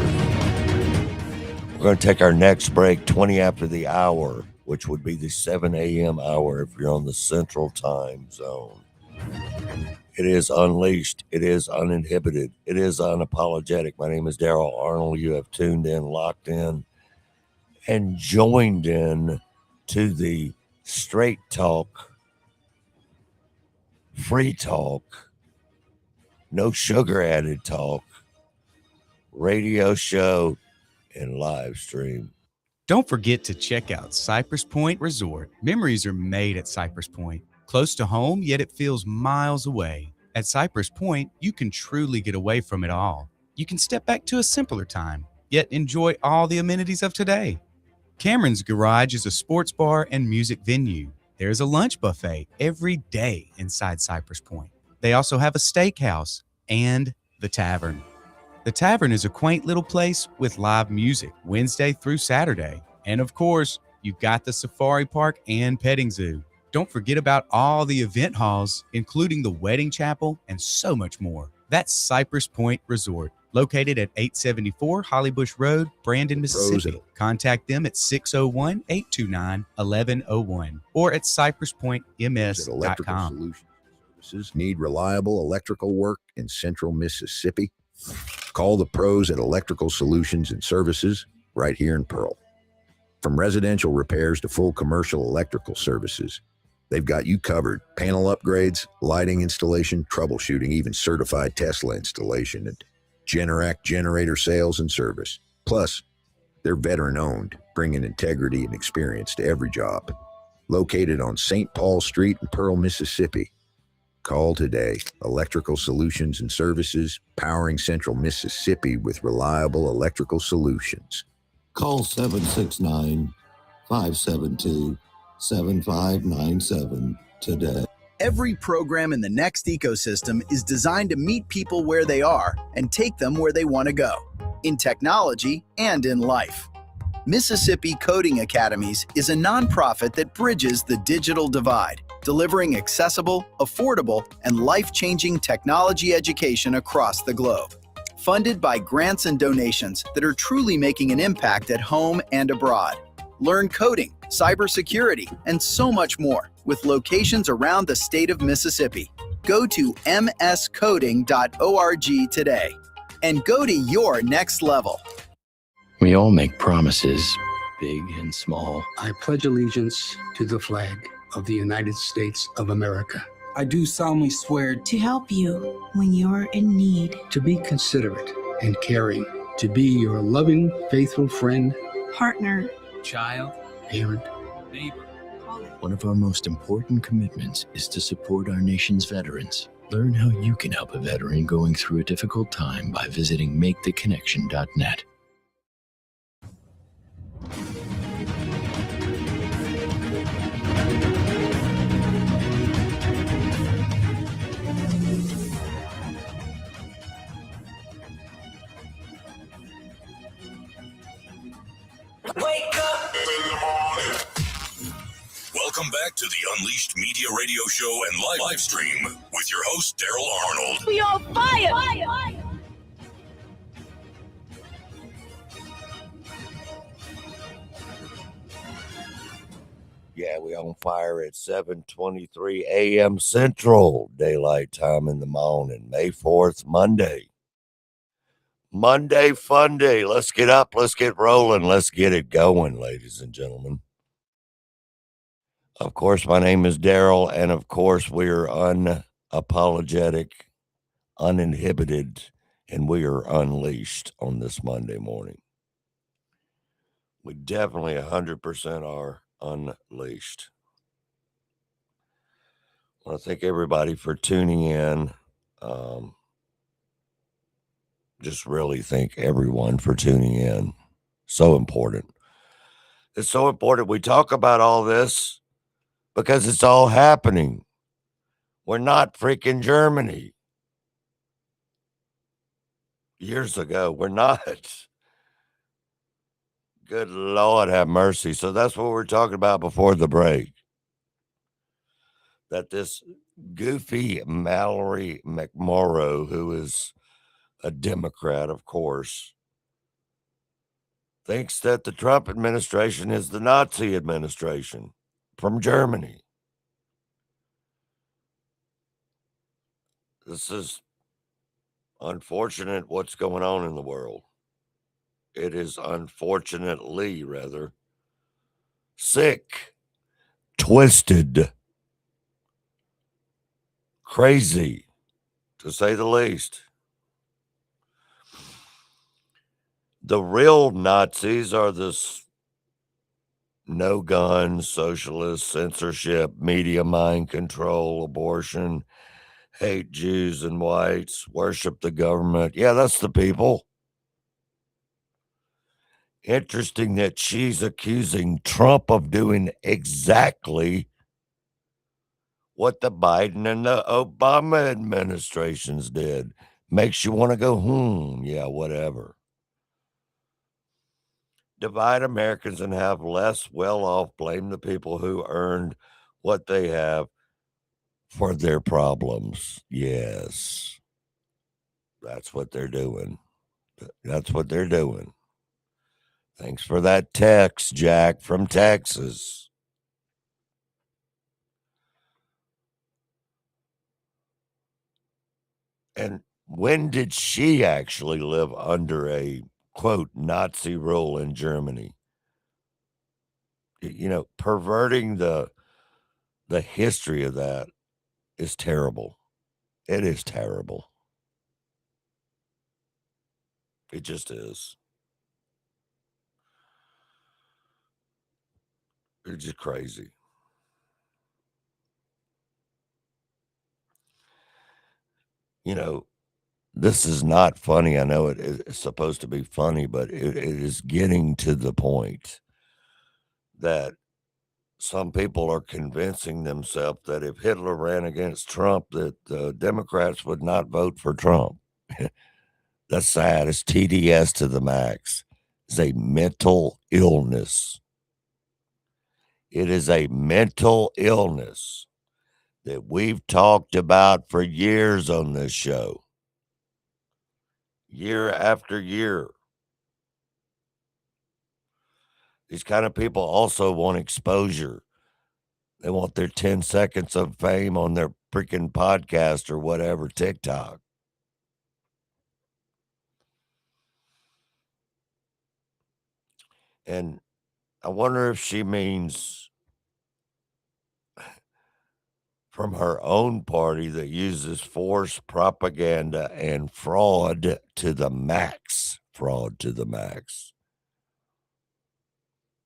We're going to take our next break 20 after the hour, which would be the 7 a.m. hour if you're on the Central Time Zone. It is unleashed. It is uninhibited. It is unapologetic. My name is Daryl Arnold. You have tuned in, locked in, and joined in to the straight talk, free talk, no sugar added talk, radio show, and live stream. Don't forget to check out Cypress Point Resort. Memories are made at Cypress Point. Close to home, yet it feels miles away. At Cypress Point, you can truly get away from it all. You can step back to a simpler time, yet enjoy all the amenities of today. Cameron's Garage is a sports bar and music venue. There's a lunch buffet every day inside Cypress Point. They also have a steakhouse and the tavern. The Tavern is a quaint little place with live music Wednesday through Saturday. And of course, you've got the Safari Park and Petting Zoo. Don't forget about all the event halls, including the Wedding Chapel and so much more. That's Cypress Point Resort, located at 874 Hollybush Road, Brandon, Mississippi. Contact them at 601-829-1101 or at cypresspointms.com. Services need reliable electrical work in central Mississippi? Call the pros at Electrical Solutions and Services right here in Pearl. From residential repairs to full commercial electrical services, they've got you covered. Panel upgrades, lighting installation, troubleshooting, even certified Tesla installation, and Generac generator sales and service. Plus, they're veteran-owned, bringing integrity and experience to every job. Located on St. Paul Street in Pearl, Mississippi. Call today. Electrical Solutions and Services, powering Central Mississippi with reliable electrical solutions. Call 769-572-7597 today. Every program in the Next ecosystem is designed to meet people where they are and take them where they want to go, in technology and in life. Mississippi Coding Academies is a nonprofit that bridges the digital divide, delivering accessible, affordable, and life-changing technology education across the globe. Funded by grants and donations that are truly making an impact at home and abroad. Learn coding, cybersecurity, and so much more with locations around the state of Mississippi. Go to mscoding.org today and go to your next level. We all make promises, big and small. I pledge allegiance to the flag of the United States of America. I do solemnly swear to help you when you're in need, to be considerate and caring, to be your loving, faithful friend, partner, child, parent, neighbor. One of our most important commitments is to support our nation's veterans. Learn how you can help a veteran going through a difficult time by visiting maketheconnection.net. Wake up in the morning. Welcome back to the Unleashed Media Radio Show and live stream with your host, Daryl Arnold. We on fire! Yeah, we on fire at 7:23 a.m. Central Daylight Time in the morning, May 4th, Monday. Monday fun day. Let's get up. Let's get rolling. Let's get it going, ladies and gentlemen. Of course, my name is Daryl, and of course, we are unapologetic, uninhibited, and we are unleashed on this Monday morning. We definitely 100% are unleashed. I want to thank everybody for tuning in. Just really thank everyone for tuning in. So important. It's so important. We talk about all this because it's all happening. We're not freaking Germany. Years ago, we're not. Good Lord have mercy. So that's what we're talking about before the break. That this goofy Mallory McMorrow, who is a Democrat, of course, thinks that the Trump administration is the Nazi administration from Germany. This is unfortunate what's going on in the world. It is unfortunately, rather, sick, twisted, crazy, to say the least. The real Nazis are this no-gun, socialist, censorship, media mind control, abortion, hate Jews and whites, worship the government. Yeah, that's the people. Interesting that she's accusing Trump of doing exactly what the Biden and the Obama administrations did. makes you want to go, yeah, whatever. Divide Americans and have less well-off, blame the people who earned what they have for their problems. Yes. That's what they're doing. That's what they're doing. Thanks for that text, Jack from Texas. And when did she actually live under a, quote, Nazi rule in Germany? You know, perverting the history of that is terrible. It is terrible. It just is. It's just crazy. You know, this is not funny. I know it's supposed to be funny, but it is getting to the point that some people are convincing themselves that if Hitler ran against Trump, that the Democrats would not vote for Trump. That's sad. It's TDS to the max. It's a mental illness. It is a mental illness that we've talked about for years on this show. Year after year. These kind of people also want exposure. They want their 10 seconds of fame on their freaking podcast or whatever, TikTok. And I wonder if she means from her own party that uses force, propaganda, and fraud to the max. Fraud to the max.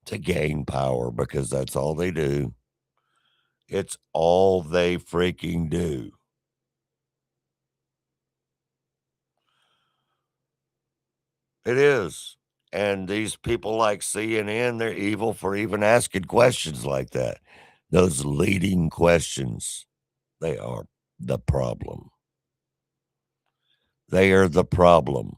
To gain power, because that's all they do. It's all they freaking do. It is. And these people like CNN, they're evil for even asking questions like that. Those leading questions, they are the problem. They are the problem.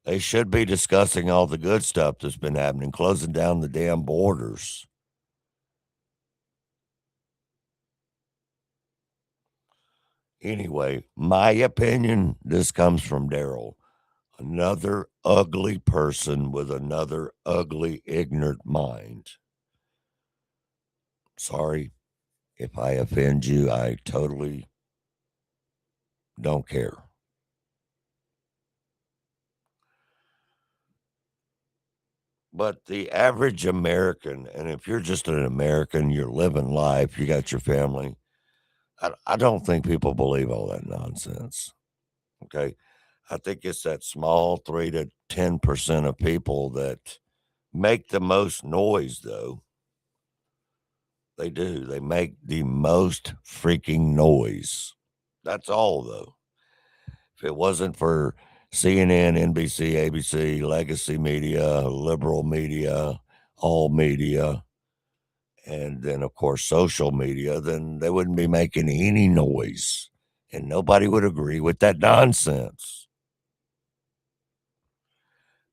They should be discussing all the good stuff that's been happening, closing down the damn borders. Anyway, my opinion, this comes from Daryl. Another ugly person with another ugly, ignorant mind. Sorry if I offend you. I totally don't care. But the average American, and if you're just an American, you're living life, you got your family, I don't think people believe all that nonsense. Okay? I think it's that small 3 to 10% of people that make the most noise, though. They do. They make the most freaking noise. That's all, though. If it wasn't for CNN, NBC, ABC, legacy media, liberal media, all media, and then, of course, social media, then they wouldn't be making any noise. And nobody would agree with that nonsense.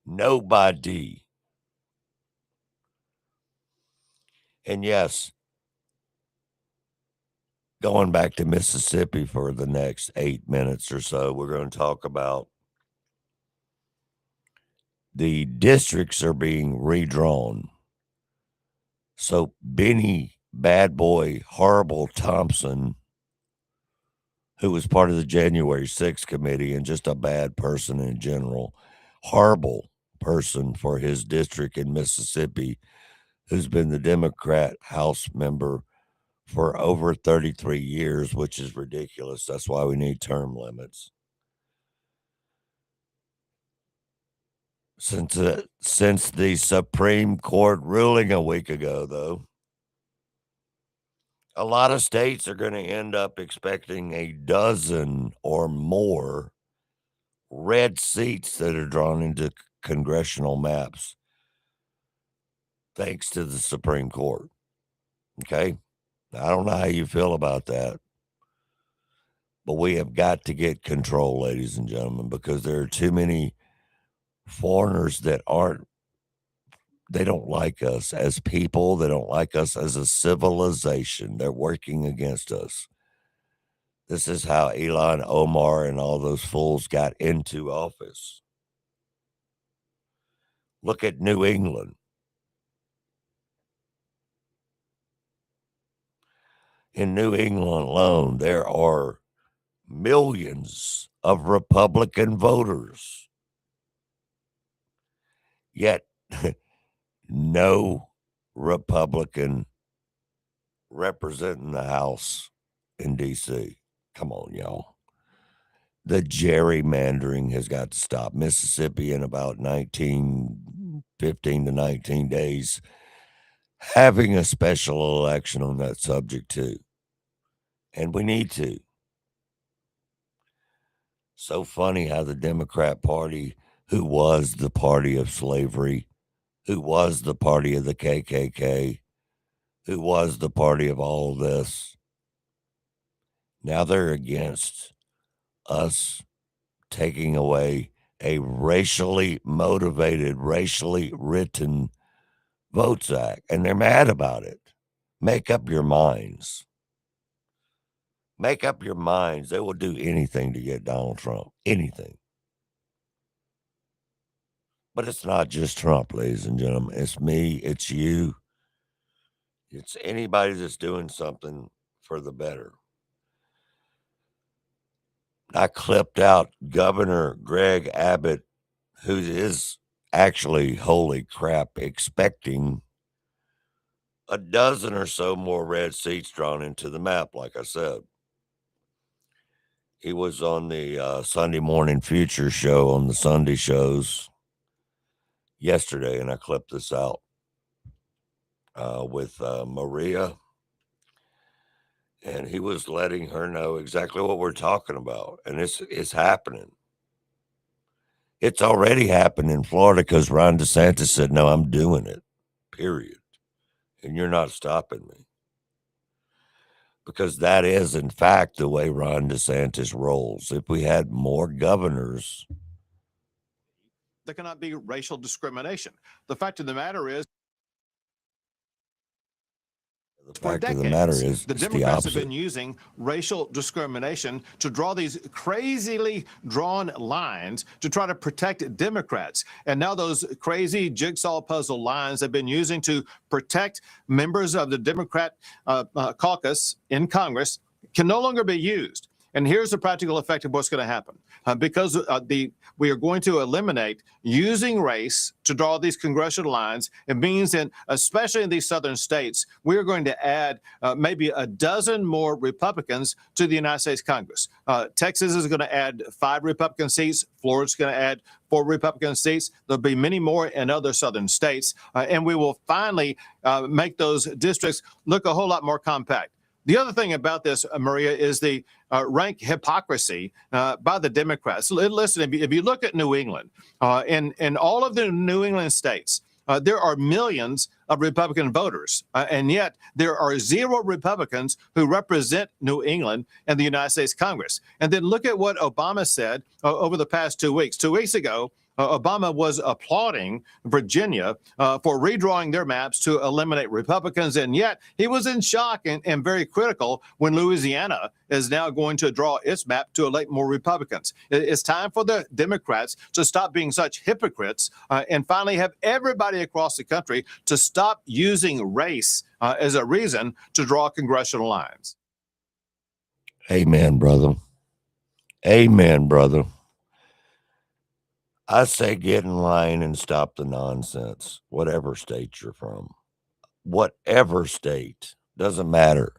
Nobody. And yes, going back to Mississippi for the next 8 minutes or so, we're going to talk about the districts are being redrawn. So Benny Bad Boy Horrible Thompson, who was part of the January 6th committee and just a bad person in general, horrible person for his district in Mississippi, who's been the Democrat House member for over 33 years, which is ridiculous. That's why we need term limits. Since the Supreme Court ruling a week ago, though, a lot of states are going to end up expecting a dozen or more red seats that are drawn into congressional maps, thanks to the Supreme Court. Okay? I don't know how you feel about that, but we have got to get control, ladies and gentlemen, because there are too many foreigners that they don't like us as people. They don't like us as a civilization. They're working against us. This is how Elon Omar and all those fools got into office. Look at New England. In New England alone, there are millions of Republican voters. Yet, no Republican representing the House in D.C. Come on, y'all. The gerrymandering has got to stop. Mississippi, in about 15 to 19 days, having a special election on that subject, too. And we need to. So funny how the Democrat Party, who was the party of slavery, who was the party of the KKK, who was the party of all this, now they're against us taking away a racially motivated, racially written Votes Act, and they're mad about it. Make up your minds. Make up your minds. They will do anything to get Donald Trump. Anything. But it's not just Trump, ladies and gentlemen. It's me. It's you. It's anybody that's doing something for the better. I clipped out Governor Greg Abbott, who is actually, holy crap, expecting a dozen or so more red seats drawn into the map, like I said. He was on the Sunday Morning Future show on the Sunday shows yesterday, and I clipped this out with Maria, and he was letting her know exactly what we're talking about, and it's happening. It's already happened in Florida because Ron DeSantis said, no, I'm doing it, period, and you're not stopping me. Because that is, in fact, the way Ron DeSantis rolls. If we had more governors, there cannot be racial discrimination. The fact of the matter is, for decades, the Democrats have been using racial discrimination to draw these crazily drawn lines to try to protect Democrats. And now those crazy jigsaw puzzle lines have been using to protect members of the Democrat caucus in Congress can no longer be used. And here's the practical effect of what's going to happen. Because we are going to eliminate using race to draw these congressional lines. It means that, especially in these southern states, we are going to add maybe a dozen more Republicans to the United States Congress. Texas is going to add 5 Republican seats. Florida's going to add 4 Republican seats. There'll be many more in other southern states. And we will finally make those districts look a whole lot more compact. The other thing about this, Maria, is the rank hypocrisy by the Democrats. Listen, if you look at New England, in all of the New England states, there are millions of Republican voters, and yet there are 0 Republicans who represent New England in the United States Congress. And then look at what Obama said over the past 2 weeks. 2 weeks ago, Obama was applauding Virginia for redrawing their maps to eliminate Republicans, and yet he was in shock and very critical when Louisiana is now going to draw its map to elect more Republicans. It's time for the Democrats to stop being such hypocrites and finally have everybody across the country to stop using race as a reason to draw congressional lines. Amen, brother. Amen, brother. I say get in line and stop the nonsense, whatever state you're from. Whatever state, doesn't matter.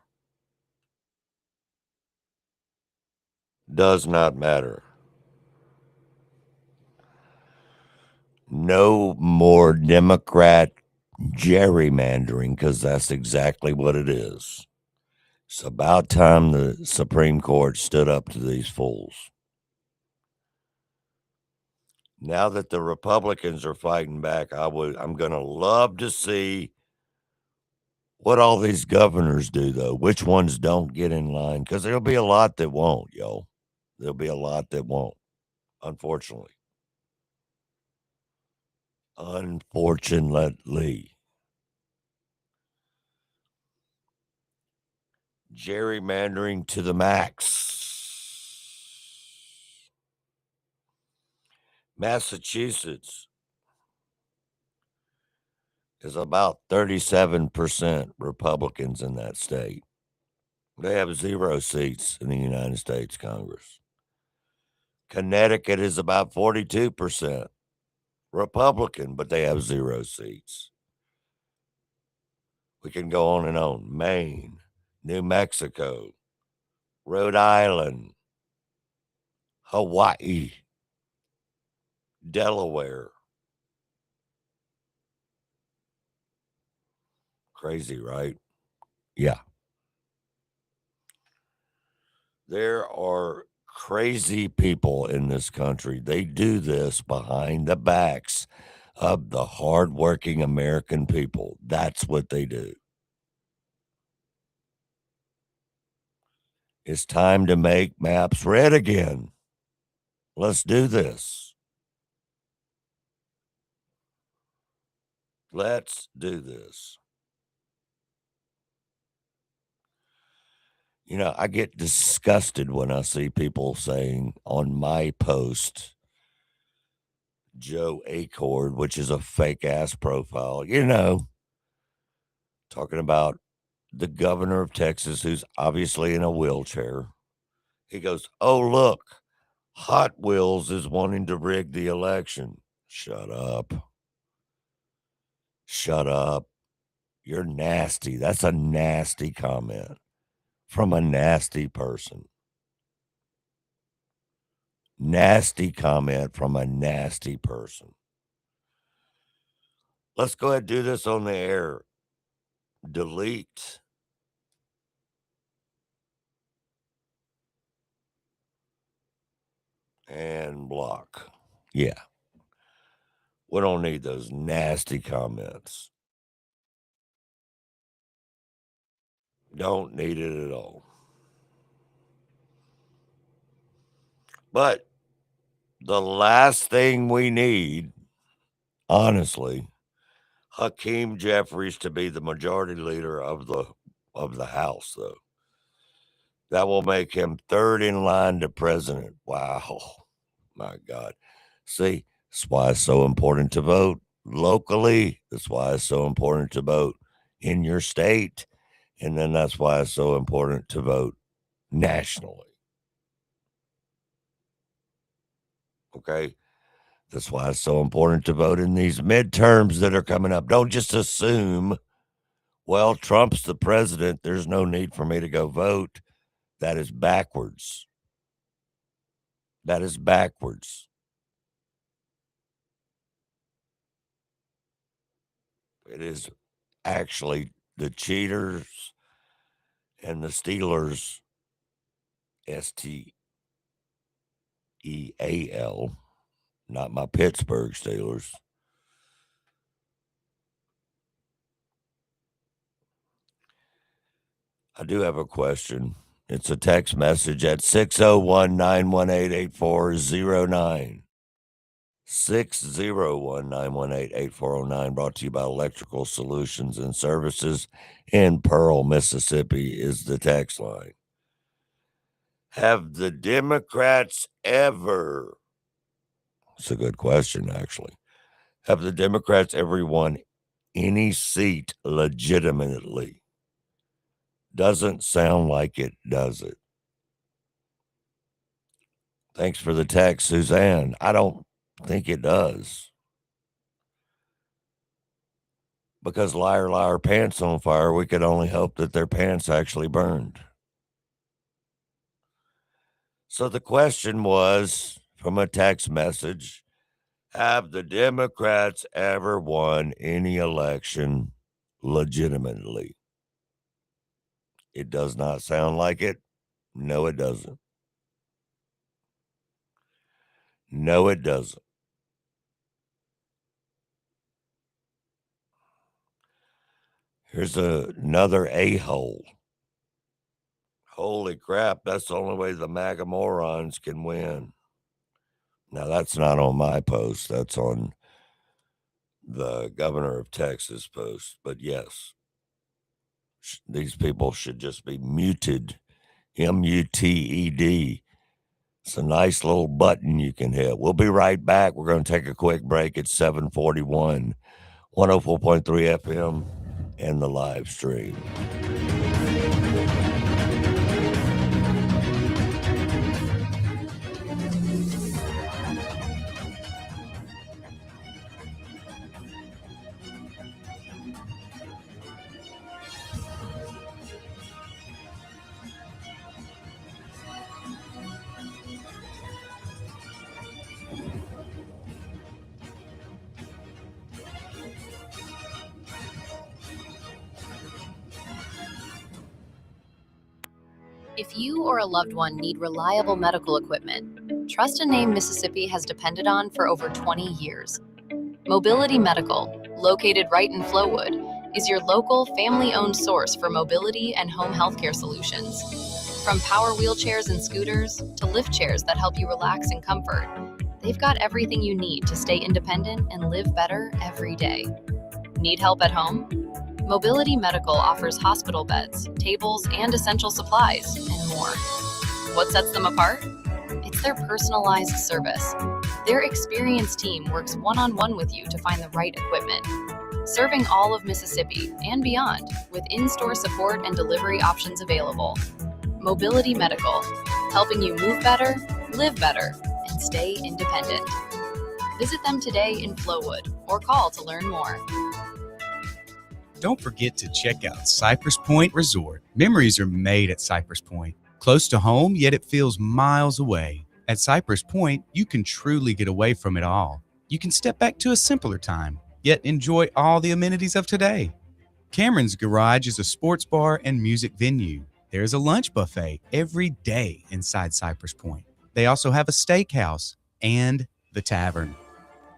Does not matter. No more Democrat gerrymandering, because that's exactly what it is. It's about time the Supreme Court stood up to these fools. Now that the Republicans are fighting back, I'm going to love to see what all these governors do, though, which ones don't get in line, because there'll be a lot that won't, yo. There'll be a lot that won't, unfortunately. Unfortunately. Gerrymandering to the max. Massachusetts is about 37% Republicans in that state. They have 0 seats in the United States Congress. Connecticut is about 42% Republican, but they have 0 seats. We can go on and on. Maine, New Mexico, Rhode Island, Hawaii, Delaware. Crazy, right? Yeah. There are crazy people in this country. They do this behind the backs of the hardworking American people. That's what they do. It's time to make maps red again. Let's do this. Let's do this. You know, I get disgusted when I see people saying on my post, Joe Acord, which is a fake ass profile, you know, talking about the governor of Texas, who's obviously in a wheelchair. He goes, "Oh, look, Hot Wheels is wanting to rig the election." Shut up. Shut up. You're nasty. That's a nasty comment from a nasty person. Nasty comment from a nasty person. Let's go ahead and do this on the air. Delete. And block. Yeah. We don't need those nasty comments. Don't need it at all. But the last thing we need, honestly, Hakeem Jeffries to be the majority leader of the House, though. That will make him third in line to president. Wow. My God. See, that's why it's so important to vote locally. That's why it's so important to vote in your state. And then that's why it's so important to vote nationally. Okay? That's why it's so important to vote in these midterms that are coming up. Don't just assume, well, Trump's the president. There's no need for me to go vote. That is backwards. That is backwards. It is actually the cheaters and the Steelers, Steal, not my Pittsburgh Steelers. I do have a question. It's a text message at 601-918-8409. 601-918-8409, brought to you by Electrical Solutions and Services in Pearl, Mississippi, is the text line. Have the Democrats ever, it's a good question, actually. Have the Democrats ever won any seat legitimately? Doesn't sound like it, does it? Thanks for the text, Suzanne. I don't think it does. Because liar, liar, pants on fire, we could only hope that their pants actually burned. So the question was from a text message, have the Democrats ever won any election legitimately? It does not sound like it. No, it doesn't. No, it doesn't. Here's another a-hole. Holy crap, that's the only way the MAGA morons can win. Now, that's not on my post. That's on the governor of Texas post. But yes, these people should just be muted. M-U-T-E-D. It's a nice little button you can hit. We'll be right back. We're going to take a quick break at 7:41, 104.3 FM, and the live stream. If you or a loved one need reliable medical equipment, trust a name Mississippi has depended on for over 20 years. Mobility Medical, located right in Flowood, is your local family-owned source for mobility and home healthcare solutions. From power wheelchairs and scooters to lift chairs that help you relax in comfort, they've got everything you need to stay independent and live better every day. Need help at home? Mobility Medical offers hospital beds, tables, and essential supplies, and more. What sets them apart? It's their personalized service. Their experienced team works one-on-one with you to find the right equipment. Serving all of Mississippi and beyond with in-store support and delivery options available. Mobility Medical, helping you move better, live better, and stay independent. Visit them today in Flowood or call to learn more. Don't forget to check out Cypress Point Resort. Memories are made at Cypress Point. Close to home, yet it feels miles away. At Cypress Point, you can truly get away from it all. You can step back to a simpler time, yet enjoy all the amenities of today. Cameron's Garage is a sports bar and music venue. There's a lunch buffet every day inside Cypress Point. They also have a steakhouse and the Tavern.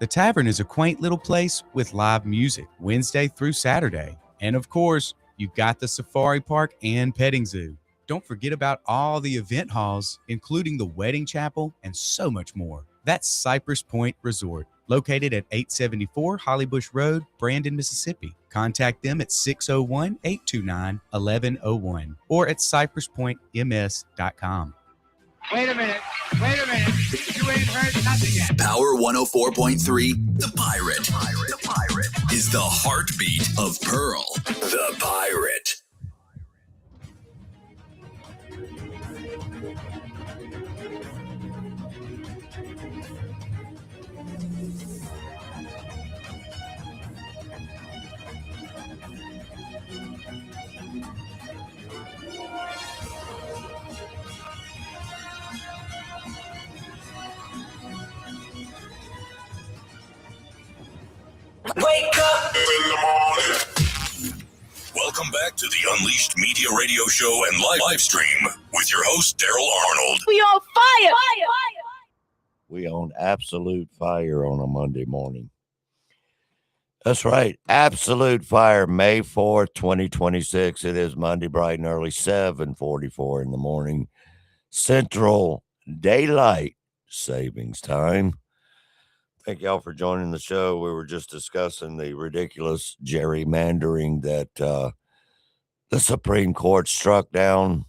The Tavern is a quaint little place with live music Wednesday through Saturday. And of course, you've got the Safari Park and Petting Zoo. Don't forget about all the event halls, including the Wedding Chapel and so much more. That's Cypress Point Resort, located at 874 Hollybush Road, Brandon, Mississippi. Contact them at 601-829-1101 or at cypresspointms.com. Wait a minute. You ain't heard nothing yet. Power 104.3, The Pirate. The Pirate is the heartbeat of Pearl. The Pirate. Wake up in the morning. Welcome back to the Unleashed Media Radio Show and live stream with your host, Daryl Arnold. We on fire! We on absolute fire on a Monday morning. That's right. Absolute fire, May 4th, 2026. It is Monday, bright and early, 7:44 in the morning. Central Daylight Savings Time. Thank y'all for joining the show. We were just discussing the ridiculous gerrymandering that the Supreme Court struck down,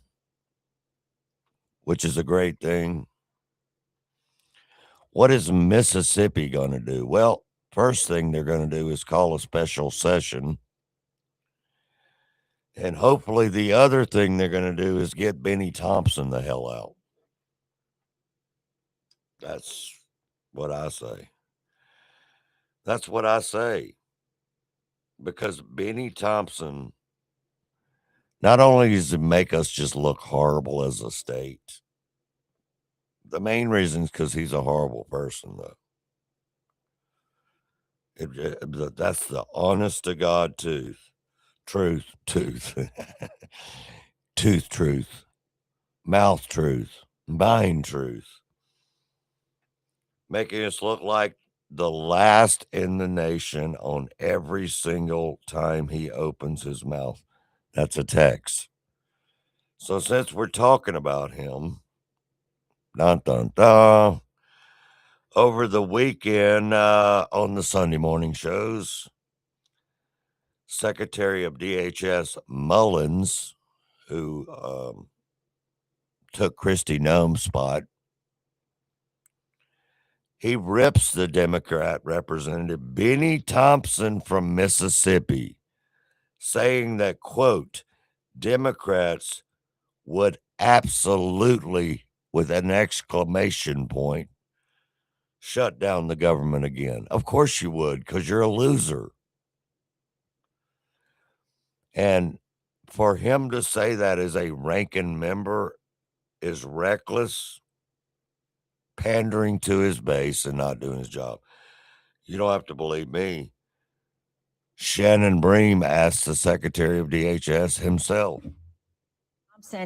which is a great thing. What is Mississippi going to do? Well, first thing they're going to do is call a special session. And hopefully the other thing they're going to do is get Benny Thompson the hell out. That's what I say. That's what I say. Because Benny Thompson, not only does it make us just look horrible as a state, the main reason is because he's a horrible person, though. That's the honest to God truth, mouth truth, mind truth. Making us look like the last in the nation on every single time he opens his mouth. That's a text. So since we're talking about him, dun dun dun, over the weekend on the Sunday morning shows, Secretary of DHS Mullins, who took Kristi Noem's spot, he rips the Democrat representative Benny Thompson from Mississippi, saying that, quote, Democrats would absolutely, with an exclamation point, shut down the government again. Of course you would, because you're a loser. And for him to say that as a ranking member is reckless, pandering to his base and not doing his job. You don't have to believe me. Shannon Bream asked the Secretary of DHS himself.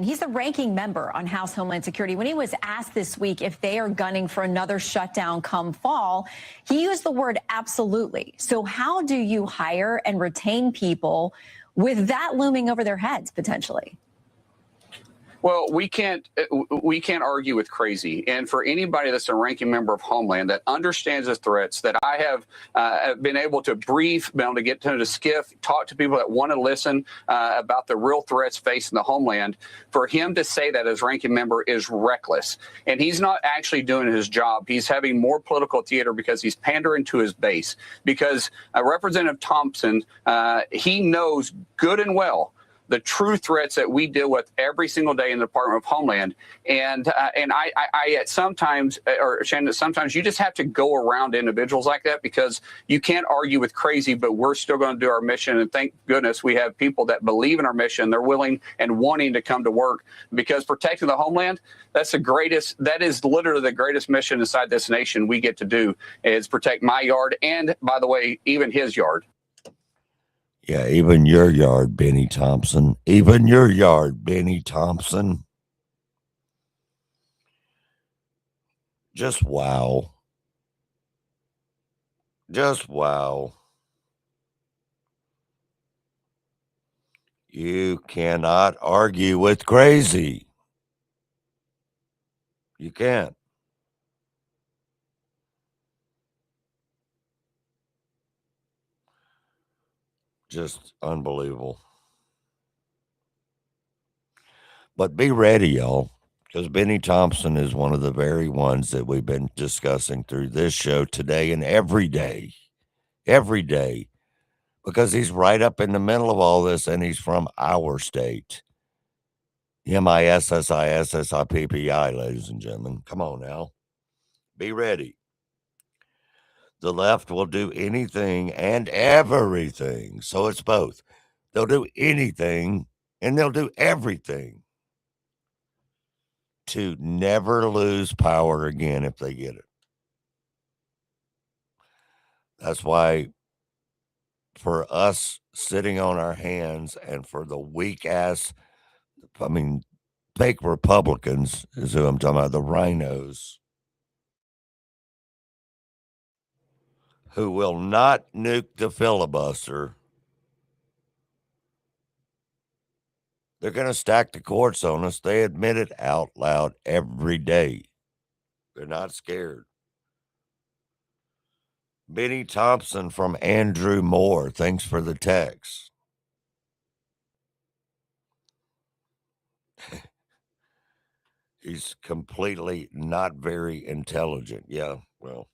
He's the ranking member on House Homeland Security. When he was asked this week if they are gunning for another shutdown come fall, he used the word absolutely. So how do you hire and retain people with that looming over their heads potentially? Well, we can't argue with crazy. And for anybody that's a ranking member of Homeland that understands the threats, that I have been able to brief, been able to get to the skiff, talk to people that want to listen about the real threats facing the Homeland, for him to say that as ranking member is reckless. And he's not actually doing his job. He's having more political theater because he's pandering to his base. Because Representative Thompson, he knows good and well the true threats that we deal with every single day in the Department of Homeland. And I at sometimes, or Shannon, sometimes you just have to go around individuals like that because you can't argue with crazy, but we're still going to do our mission. And thank goodness we have people that believe in our mission. They're willing and wanting to come to work because protecting the Homeland, that is literally the greatest mission inside this nation we get to do is protect my yard. And by the way, even his yard. Yeah, even your yard, Benny Thompson. Even your yard, Benny Thompson. Just wow. Just wow. You cannot argue with crazy. You can't. Just unbelievable. But be ready, y'all, because Benny Thompson is one of the very ones that we've been discussing through this show today and every day, because he's right up in the middle of all this and he's from our state. MISSISSIPPI, ladies and gentlemen. Come on now. Be ready. The left will do anything and everything. So it's both. They'll do anything and they'll do everything to never lose power again if they get it. That's why for us sitting on our hands and for the weak ass, fake Republicans is who I'm talking about, the rhinos, who will not nuke the filibuster. They're going to stack the courts on us. They admit it out loud every day. They're not scared. Benny Thompson from Andrew Moore, thanks for the text. He's completely not very intelligent. Yeah, well,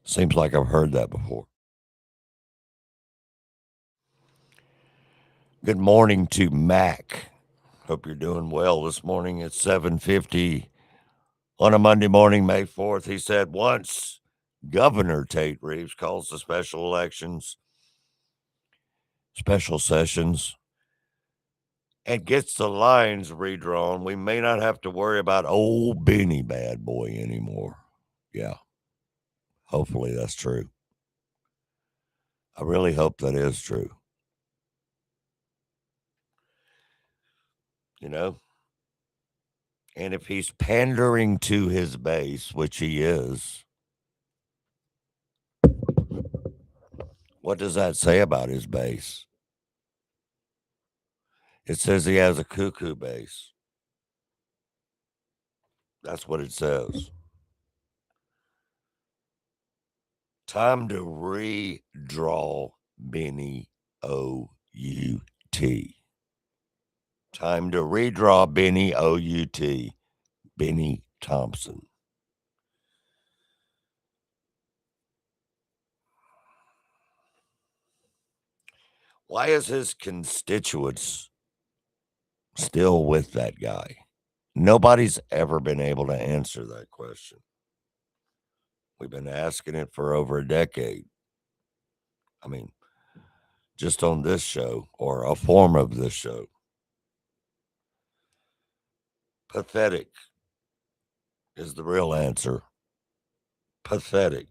seems like I've heard that before. Good morning to Mac. Hope you're doing well this morning at 7:50 on a Monday morning, May 4th. He said once Governor Tate Reeves calls the special sessions, and gets the lines redrawn, we may not have to worry about old Benny bad boy anymore. Yeah. Hopefully that's true. I really hope that is true. You know? And if he's pandering to his base, which he is, what does that say about his base? It says he has a cuckoo base. That's what it says. Time to redraw Benny O-U-T. Time to redraw Benny O-U-T. Benny Thompson. Why is his constituents still with that guy? Nobody's ever been able to answer that question. We've been asking it for over a decade. I mean, just on this show or a form of this show. Pathetic is the real answer. Pathetic.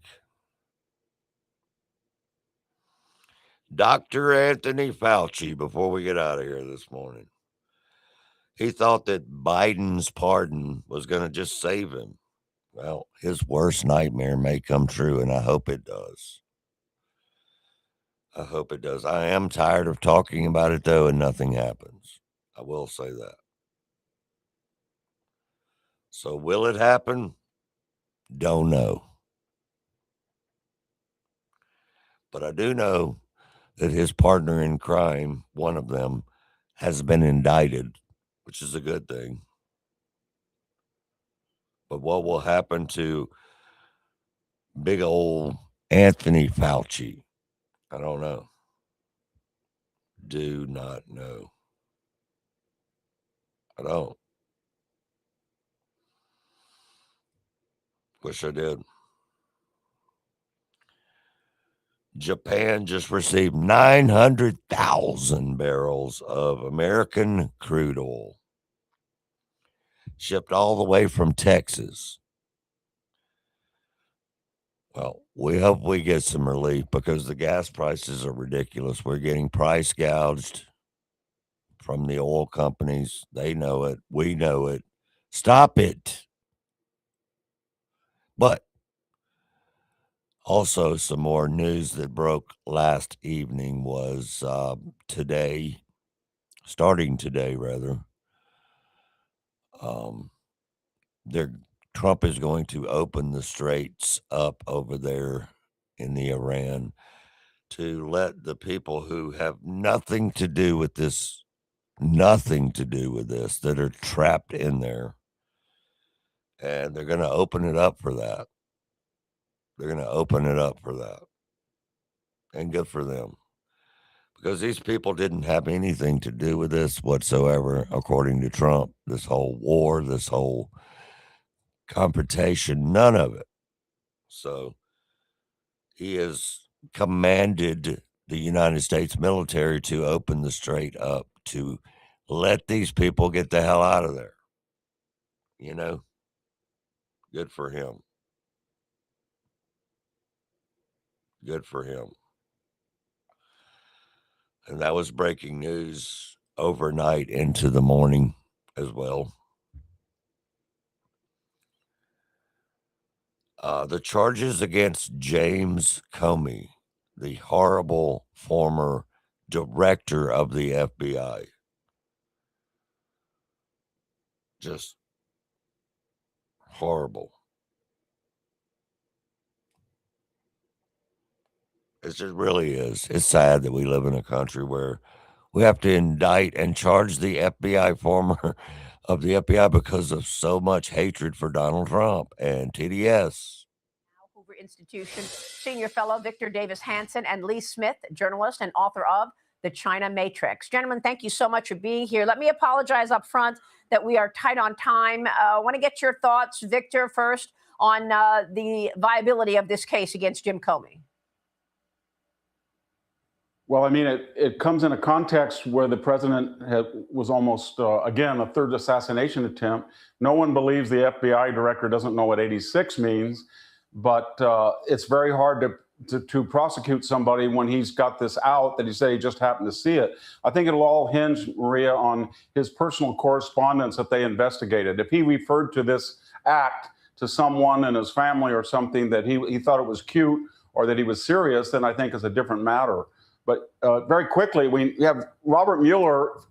Dr. Anthony Fauci, before we get out of here this morning, he thought that Biden's pardon was going to just save him. Well, his worst nightmare may come true, and I hope it does. I hope it does. I am tired of talking about it, though, and nothing happens. I will say that. So will it happen? Don't know. But I do know that his partner in crime, one of them, has been indicted, which is a good thing. But what will happen to big old Anthony Fauci? I don't know. Do not know. I don't. Wish I did. Japan just received 900,000 barrels of American crude oil, shipped all the way from Texas. Well, we hope we get some relief because the gas prices are ridiculous. We're getting price gouged from the oil companies. They know it. We know it. Stop it. But also, some more news that broke last evening was starting today, rather. Trump is going to open the straits up over there in the Iran to let the people who have nothing to do with this, that are trapped in there. And they're going to open it up for that. And good for them. Because these people didn't have anything to do with this whatsoever, according to Trump. This whole war, this whole confrontation, none of it. So he has commanded the United States military to open the strait up to let these people get the hell out of there. You know, good for him. Good for him. And that was breaking news overnight into the morning as well. The charges against James Comey, the horrible former director of the FBI, just horrible. It just really is. It's sad that we live in a country where we have to indict and charge the FBI former of the FBI because of so much hatred for Donald Trump and TDS. Hoover Institution Senior Fellow Victor Davis Hanson and Lee Smith, journalist and author of The China Matrix. Gentlemen, thank you so much for being here. Let me apologize up front that we are tight on time. I want to get your thoughts, Victor, first on the viability of this case against Jim Comey. Well, I mean, it comes in a context where the president was almost, again, a third assassination attempt. No one believes the FBI director doesn't know what 86 means, but it's very hard to prosecute somebody when he's got this out that he said he just happened to see it. I think it'll all hinge, Maria, on his personal correspondence that they investigated. If he referred to this act to someone in his family or something that he thought it was cute or that he was serious, then I think is a different matter. But very quickly, we have Robert Mueller,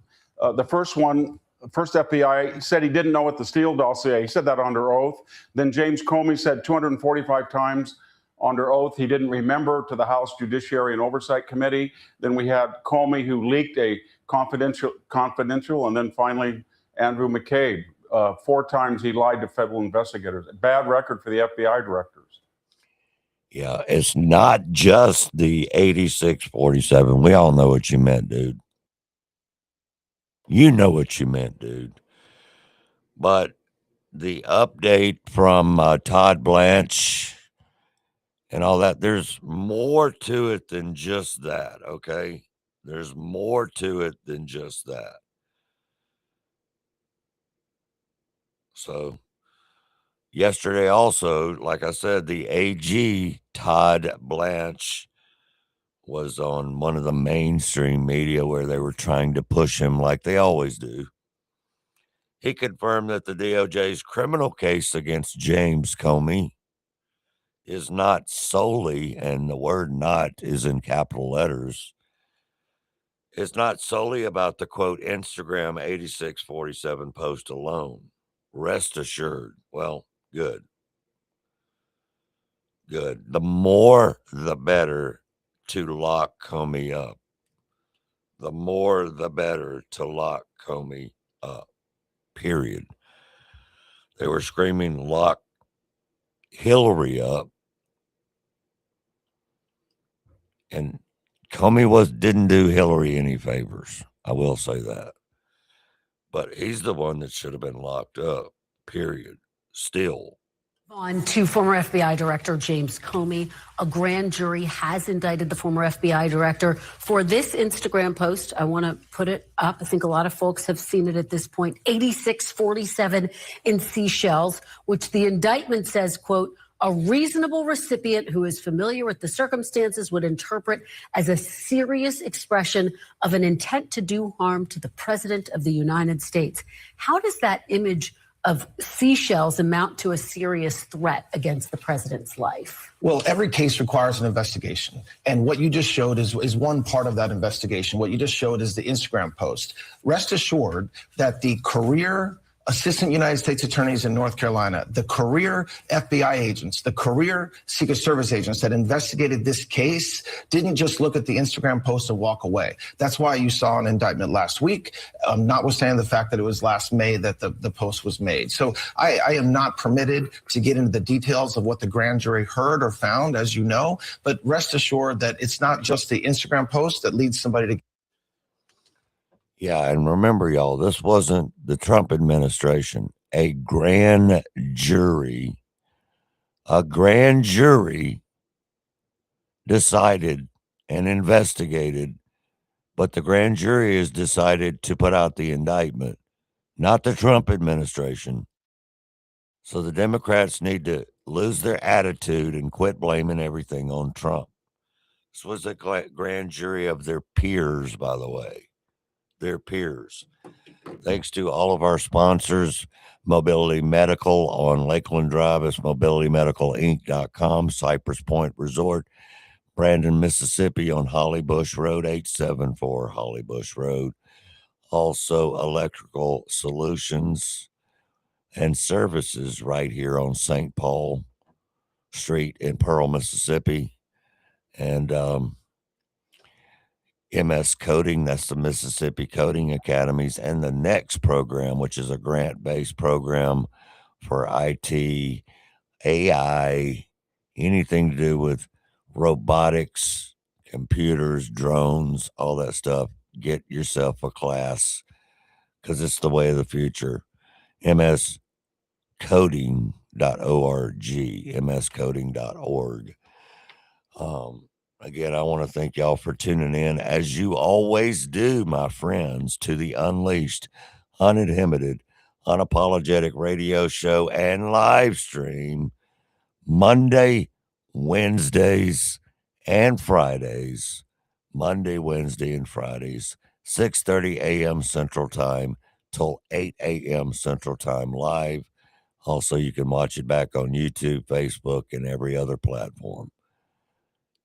the first FBI, said he didn't know what the Steele dossier. He said that under oath. Then James Comey said 245 times under oath he didn't remember to the House Judiciary and Oversight Committee. Then we had Comey, who leaked a confidential, and then finally Andrew McCabe. 4 times he lied to federal investigators. A bad record for the FBI directors. Yeah, it's not just the 8647. We all know what you meant, dude. You know what you meant, dude. But the update from Todd Blanche and all that, there's more to it than just that, okay? There's more to it than just that. So yesterday also, like I said, the AG, Todd Blanche, was on one of the mainstream media where they were trying to push him like they always do. He confirmed that the DOJ's criminal case against James Comey is not solely, and the word not is in capital letters, it's not solely about the quote Instagram 8647 post alone. Rest assured. Well, good. Good. The more, the better to lock Comey up. The more, the better to lock Comey up. Period. They were screaming, lock Hillary up. And Comey didn't do Hillary any favors. I will say that. But he's the one that should have been locked up. Period. Still. On to former FBI Director James Comey. A grand jury has indicted the former FBI director for this Instagram post. I want to put it up. I think a lot of folks have seen it at this point. 8647 in Seychelles, which the indictment says, quote, a reasonable recipient who is familiar with the circumstances would interpret as a serious expression of an intent to do harm to the President of the United States. How does that image of Seychelles amount to a serious threat against the president's life? Well, every case requires an investigation. And what you just showed is one part of that investigation. What you just showed is the Instagram post. Rest assured that the career assistant United States attorneys in North Carolina, the career FBI agents, the career Secret Service agents that investigated this case didn't just look at the Instagram post and walk away. That's why you saw an indictment last week, notwithstanding the fact that it was last May that the post was made. So I am not permitted to get into the details of what the grand jury heard or found, as you know, but rest assured that it's not just the Instagram post that leads somebody to. Yeah, and remember, y'all, this wasn't the Trump administration. A grand jury decided and investigated, but the grand jury has decided to put out the indictment, not the Trump administration. So the Democrats need to lose their attitude and quit blaming everything on Trump. This was a grand jury of their peers, by the way. Their peers. Thanks to all of our sponsors, Mobility Medical on Lakeland Drive. It's mobilitymedicalinc.com, Cypress Point Resort, Brandon, Mississippi on Holly Bush Road, 874 Holly Bush Road. Also, Electrical Solutions and Services right here on St. Paul Street in Pearl, Mississippi. And MS Coding, that's the Mississippi Coding Academies, and the NEXT program, which is a grant-based program for IT, AI, anything to do with robotics, computers, drones, all that stuff. Get yourself a class because it's the way of the future. mscoding.org, mscoding.org. Again, I want to thank y'all for tuning in, as you always do, my friends, to the Unleashed, Uninhibited, Unapologetic radio show and live stream Monday, Wednesdays, and Fridays, Monday, Wednesday, and Fridays, 6:30 a.m. Central Time till 8 a.m. Central Time live. Also, you can watch it back on YouTube, Facebook, and every other platform.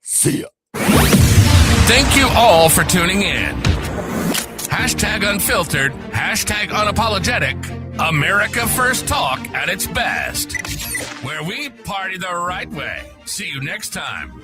See ya. Thank you all for tuning in. Hashtag unfiltered, hashtag unapologetic, America First Talk at its best, where we party the right way. See you next time.